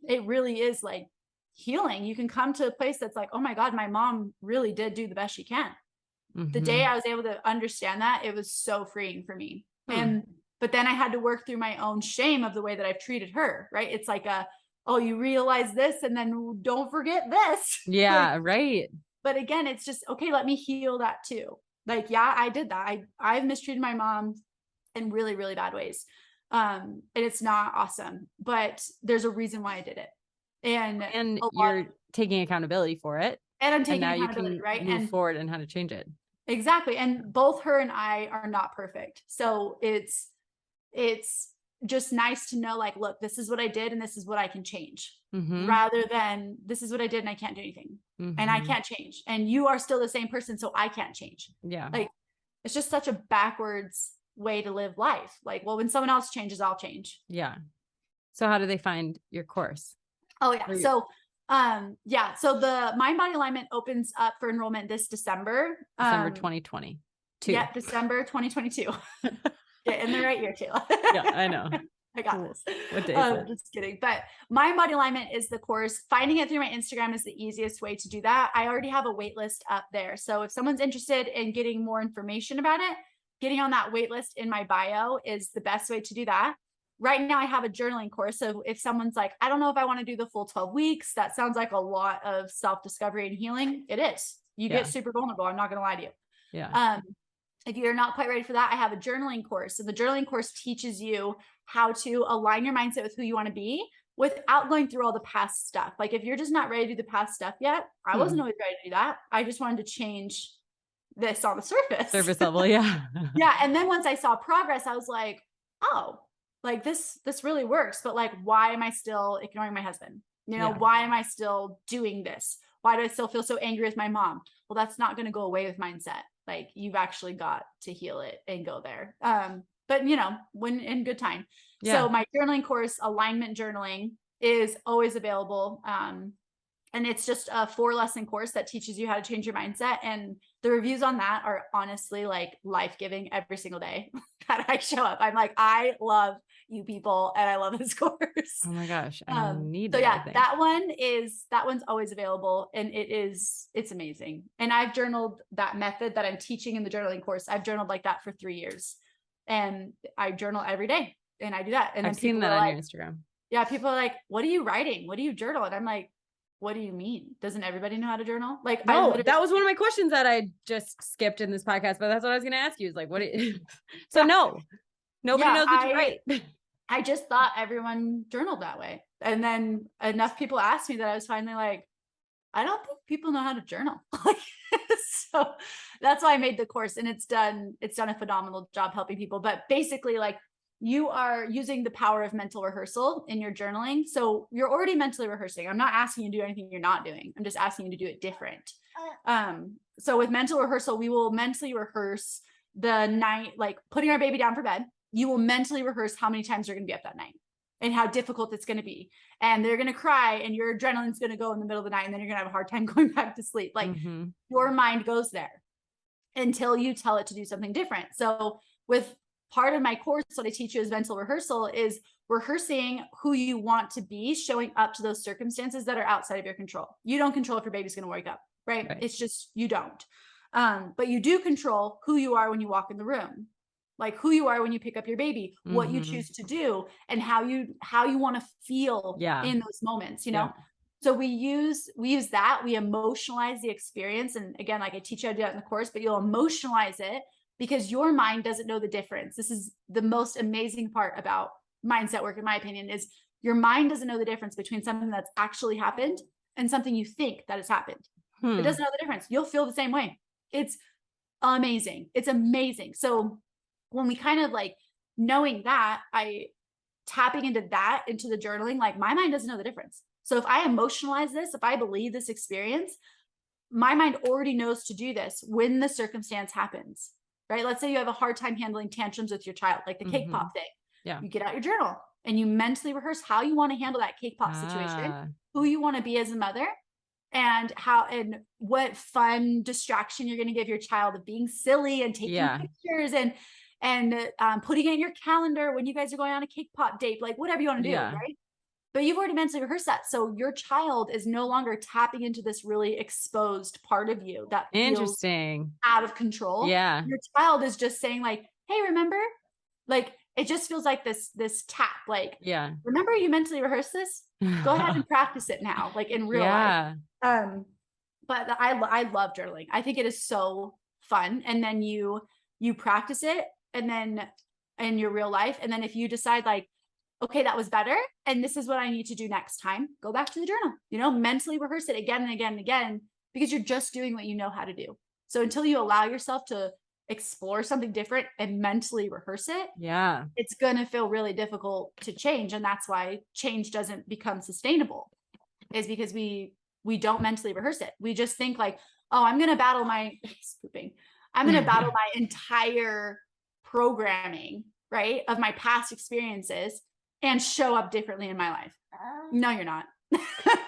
It really is like healing. You can come to a place that's like, oh my God, my mom really did do the best she can. The day I was able to understand that, it was so freeing for me. But then I had to work through my own shame of the way that I've treated her. Right. It's like oh, you realize this and then don't forget this. Yeah. Like, right. But again, it's just, okay, let me heal that too. Like, yeah, I did that. I've mistreated my mom in really, really bad ways. And it's not awesome, but there's a reason why I did it. And you're taking accountability for it. And I'm taking accountability, right? Move forward and how to change it. Exactly. And both her and I are not perfect. So it's just nice to know, like, look, this is what I did and this is what I can change, rather than this is what I did and I can't do anything and I can't change. And you are still the same person, so I can't change. Yeah. Like, it's just such a backwards way to live life. Like, well, when someone else changes, I'll change. Yeah. So how do they find your course? Oh yeah. So the Mind Body Alignment opens up for enrollment this December. December 2022. Yeah, December 2022. Get in the right year, Shayla. Yeah, I know. I got this. What day is it? Just kidding. But Mind Body Alignment is the course. Finding it through my Instagram is the easiest way to do that. I already have a wait list up there. So if someone's interested in getting more information about it, getting on that wait list in my bio is the best way to do that. Right now I have a journaling course. So if someone's like, I don't know if I want to do the full 12 weeks, that sounds like a lot of self-discovery and healing. It is. You get super vulnerable. I'm not going to lie to you. Yeah. If you're not quite ready for that, I have a journaling course. And the journaling course teaches you how to align your mindset with who you want to be without going through all the past stuff. Like, if you're just not ready to do the past stuff yet, I wasn't always ready to do that. I just wanted to change this on the surface level. Yeah. Yeah. And then once I saw progress, I was like, oh, like this really works. But like, why am I still ignoring my husband? You know, why am I still doing this? Why do I still feel so angry with my mom? Well, that's not going to go away with mindset. Like, you've actually got to heal it and go there. But you know, when in good time. Yeah. So my journaling course, alignment journaling, is always available. And it's just a 4-lesson course that teaches you how to change your mindset. And the reviews on that are honestly like life-giving every single day that I show up. I'm like, I love you people and I love this course. Oh my gosh. I need so it, yeah, that one's always available, and it's amazing. And I've journaled that method that I'm teaching in the journaling course. I've journaled like that for 3 years, and I journal every day, and I do that. And I've seen that on your Instagram. Yeah. People are like, what are you writing? What do you journal? And I'm like, what do you mean? Doesn't everybody know how to journal? Like, no, that was one of my questions that I just skipped in this podcast, but that's what I was going to ask you is like, what do you, so no, nobody knows what to write. I just thought everyone journaled that way. And then enough people asked me that I was finally like, I don't think people know how to journal. So that's why I made the course, and it's done a phenomenal job helping people. But basically, like, you are using the power of mental rehearsal in your journaling. So you're already mentally rehearsing. I'm not asking you to do anything you're not doing. I'm just asking you to do it different. So with mental rehearsal, we will mentally rehearse the night, like putting our baby down for bed. You will mentally rehearse how many times you're going to be up that night and how difficult it's going to be. And they're going to cry, and your adrenaline's going to go in the middle of the night, and then you're going to have a hard time going back to sleep. Like, your mind goes there until you tell it to do something different. So with part of my course, what I teach you is mental rehearsal, is rehearsing who you want to be, showing up to those circumstances that are outside of your control. You don't control if your baby's going to wake up, right? It's just, you don't. But you do control who you are when you walk in the room, like who you are when you pick up your baby, what you choose to do, and how you want to feel in those moments, you know? So we use that, we emotionalize the experience. And again, like I teach you how to do that in the course, but you'll emotionalize it because your mind doesn't know the difference. This is the most amazing part about mindset work, in my opinion, is your mind doesn't know the difference between something that's actually happened and something you think that has happened. It doesn't know the difference. You'll feel the same way. It's amazing. It's amazing. So when we kind of like knowing that, tapping into the journaling, like my mind doesn't know the difference. So if I emotionalize this, if I believe this experience, my mind already knows to do this when the circumstance happens, right? Let's say you have a hard time handling tantrums with your child, like the cake pop thing. Yeah. You get out your journal and you mentally rehearse how you want to handle that cake pop situation, who you want to be as a mother, and what fun distraction you're going to give your child of being silly and taking pictures and putting it in your calendar when you guys are going on a cake pop date, like whatever you want to do, right? But you've already mentally rehearsed that. So your child is no longer tapping into this really exposed part of you that feels out of control. Yeah. Your child is just saying like, hey, remember? Like, it just feels like this tap, like, remember you mentally rehearsed this? Go ahead and practice it now, like in real life. But I love journaling. I think it is so fun. And then you practice it, and then in your real life. And then if you decide like, okay, that was better, and this is what I need to do next time, go back to the journal, mentally rehearse it again and again and again, because you're just doing what you know how to do. So until you allow yourself to explore something different and mentally rehearse it, it's going to feel really difficult to change. And that's why change doesn't become sustainable, is because we don't mentally rehearse it. We just think like, oh, I'm going to battle my entire programming, right, of my past experiences and show up differently in my life. No, you're not.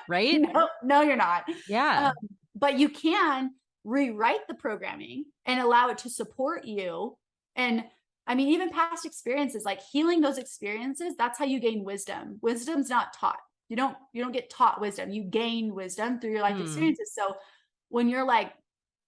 Right? No, you're not. Yeah. But you can rewrite the programming and allow it to support you. And I mean, even past experiences, like healing those experiences, that's how you gain wisdom. Wisdom's not taught. You don't get taught wisdom. You gain wisdom through your life experiences. So when you're like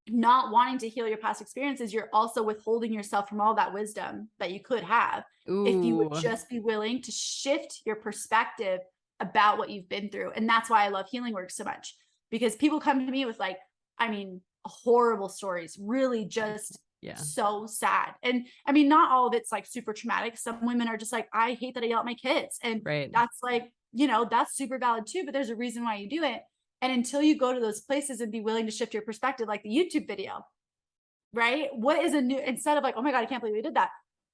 not wanting to heal your past experiences, you're also withholding yourself from all that wisdom that you could have. If you would just be willing to shift your perspective about what you've been through. And that's why I love healing work so much, because people come to me with like, I mean, horrible stories, really just so sad. And I mean, not all of it's like super traumatic. Some women are just like, I hate that I yell at my kids. And that's like, that's super valid too, but there's a reason why you do it. And until you go to those places and be willing to shift your perspective, like the YouTube video, right? What is instead of like, oh my God, I can't believe we did that.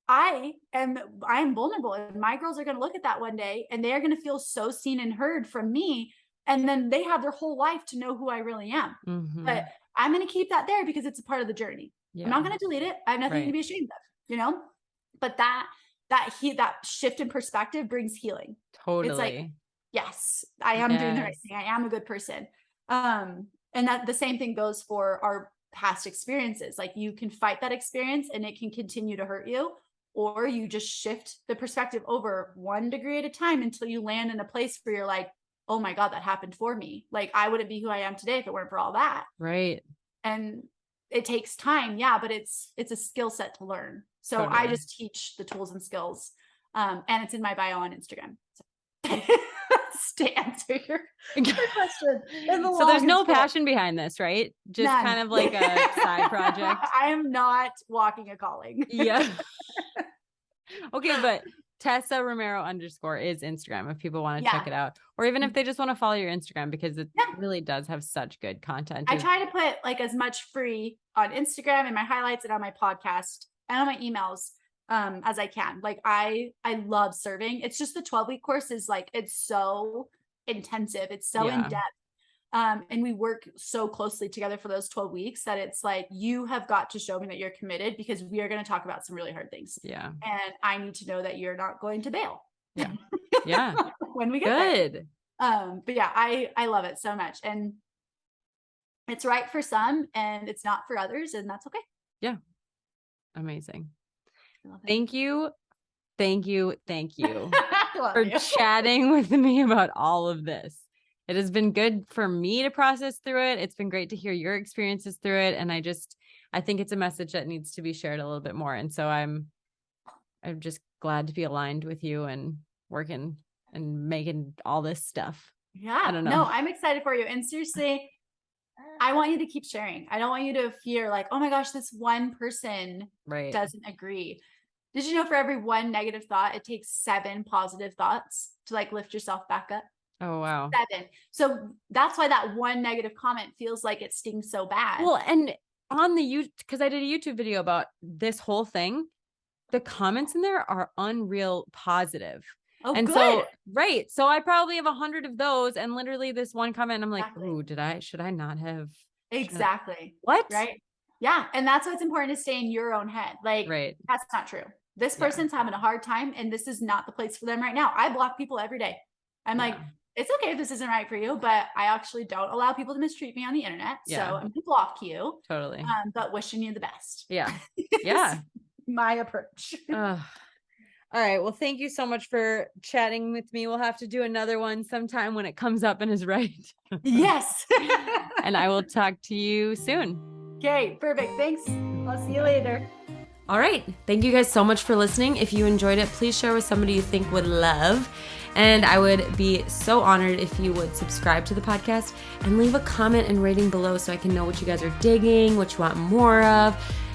I am vulnerable, and my girls are going to look at that one day and they're going to feel so seen and heard from me. And then they have their whole life to know who I really am. But I'm going to keep that there because it's a part of the journey. I'm not going to delete it. I have nothing to be ashamed of, but that shift in perspective brings healing. Totally. It's like, yes, I am doing the right thing. I am a good person. And that the same thing goes for our past experiences. Like you can fight that experience and it can continue to hurt you, or you just shift the perspective over 1 degree at a time until you land in a place where you're like, oh my God, that happened for me. Like I wouldn't be who I am today if it weren't for all that. Right. And it takes time. Yeah. But it's a skill set to learn. So Totally. I just teach the tools and skills. And it's in my bio on Instagram. So. To answer your question. So there's no passion behind this, right? Just None. Kind of like a side project. I am not walking a calling. Yeah. Okay, but Tessa Romero _ is Instagram if people want to check it out. Or even if they just want to follow your Instagram, because it really does have such good content. I try to put like as much free on Instagram in my highlights and on my podcast and on my emails as I can. Like I love serving. It's just the 12-week course is like, it's so intensive. It's so in depth. And we work so closely together for those 12 weeks that it's like, you have got to show me that you're committed, because we are going to talk about some really hard things. Yeah. And I need to know that you're not going to bail. Yeah. Yeah. When we get there. But yeah, I love it so much. And it's right for some and it's not for others, and that's okay. Yeah. Amazing. Thank you for chatting with me about all of this. It has been good for me to process through it. It's been great to hear your experiences through it. And I think it's a message that needs to be shared a little bit more. And so I'm just glad to be aligned with you and working and making all this stuff. Yeah. I don't know. No, I'm excited for you. And seriously, I want you to keep sharing. I don't want you to fear like, oh my gosh, this one person doesn't agree. Did you know for every 1 negative thought, it takes 7 positive thoughts to like lift yourself back up? Oh, wow. 7. So that's why that 1 negative comment feels like it stings so bad. Well, and on because I did a YouTube video about this whole thing, the comments in there are unreal positive. Oh, and good. So I probably have 100 of those, and literally this one comment, I'm like, ooh, should I not have? Exactly. What? Right. Yeah. And that's why it's important to stay in your own head. Like, that's not true. This person's having a hard time, and this is not the place for them right now. I block people every day. I'm like, it's okay if this isn't right for you, but I actually don't allow people to mistreat me on the internet. So I'm going to block you. Totally. But wishing you the best. Yeah. Yeah. My approach. All right. Well, thank you so much for chatting with me. We'll have to do another one sometime when it comes up and is right. Yes. And I will talk to you soon. Okay, perfect. Thanks. I'll see you later. All right. Thank you guys so much for listening. If you enjoyed it, please share with somebody you think would love. And I would be so honored if you would subscribe to the podcast and leave a comment and rating below so I can know what you guys are digging, what you want more of,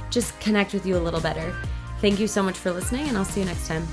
just connect with you a little better. Thank you so much for listening, and I'll see you next time.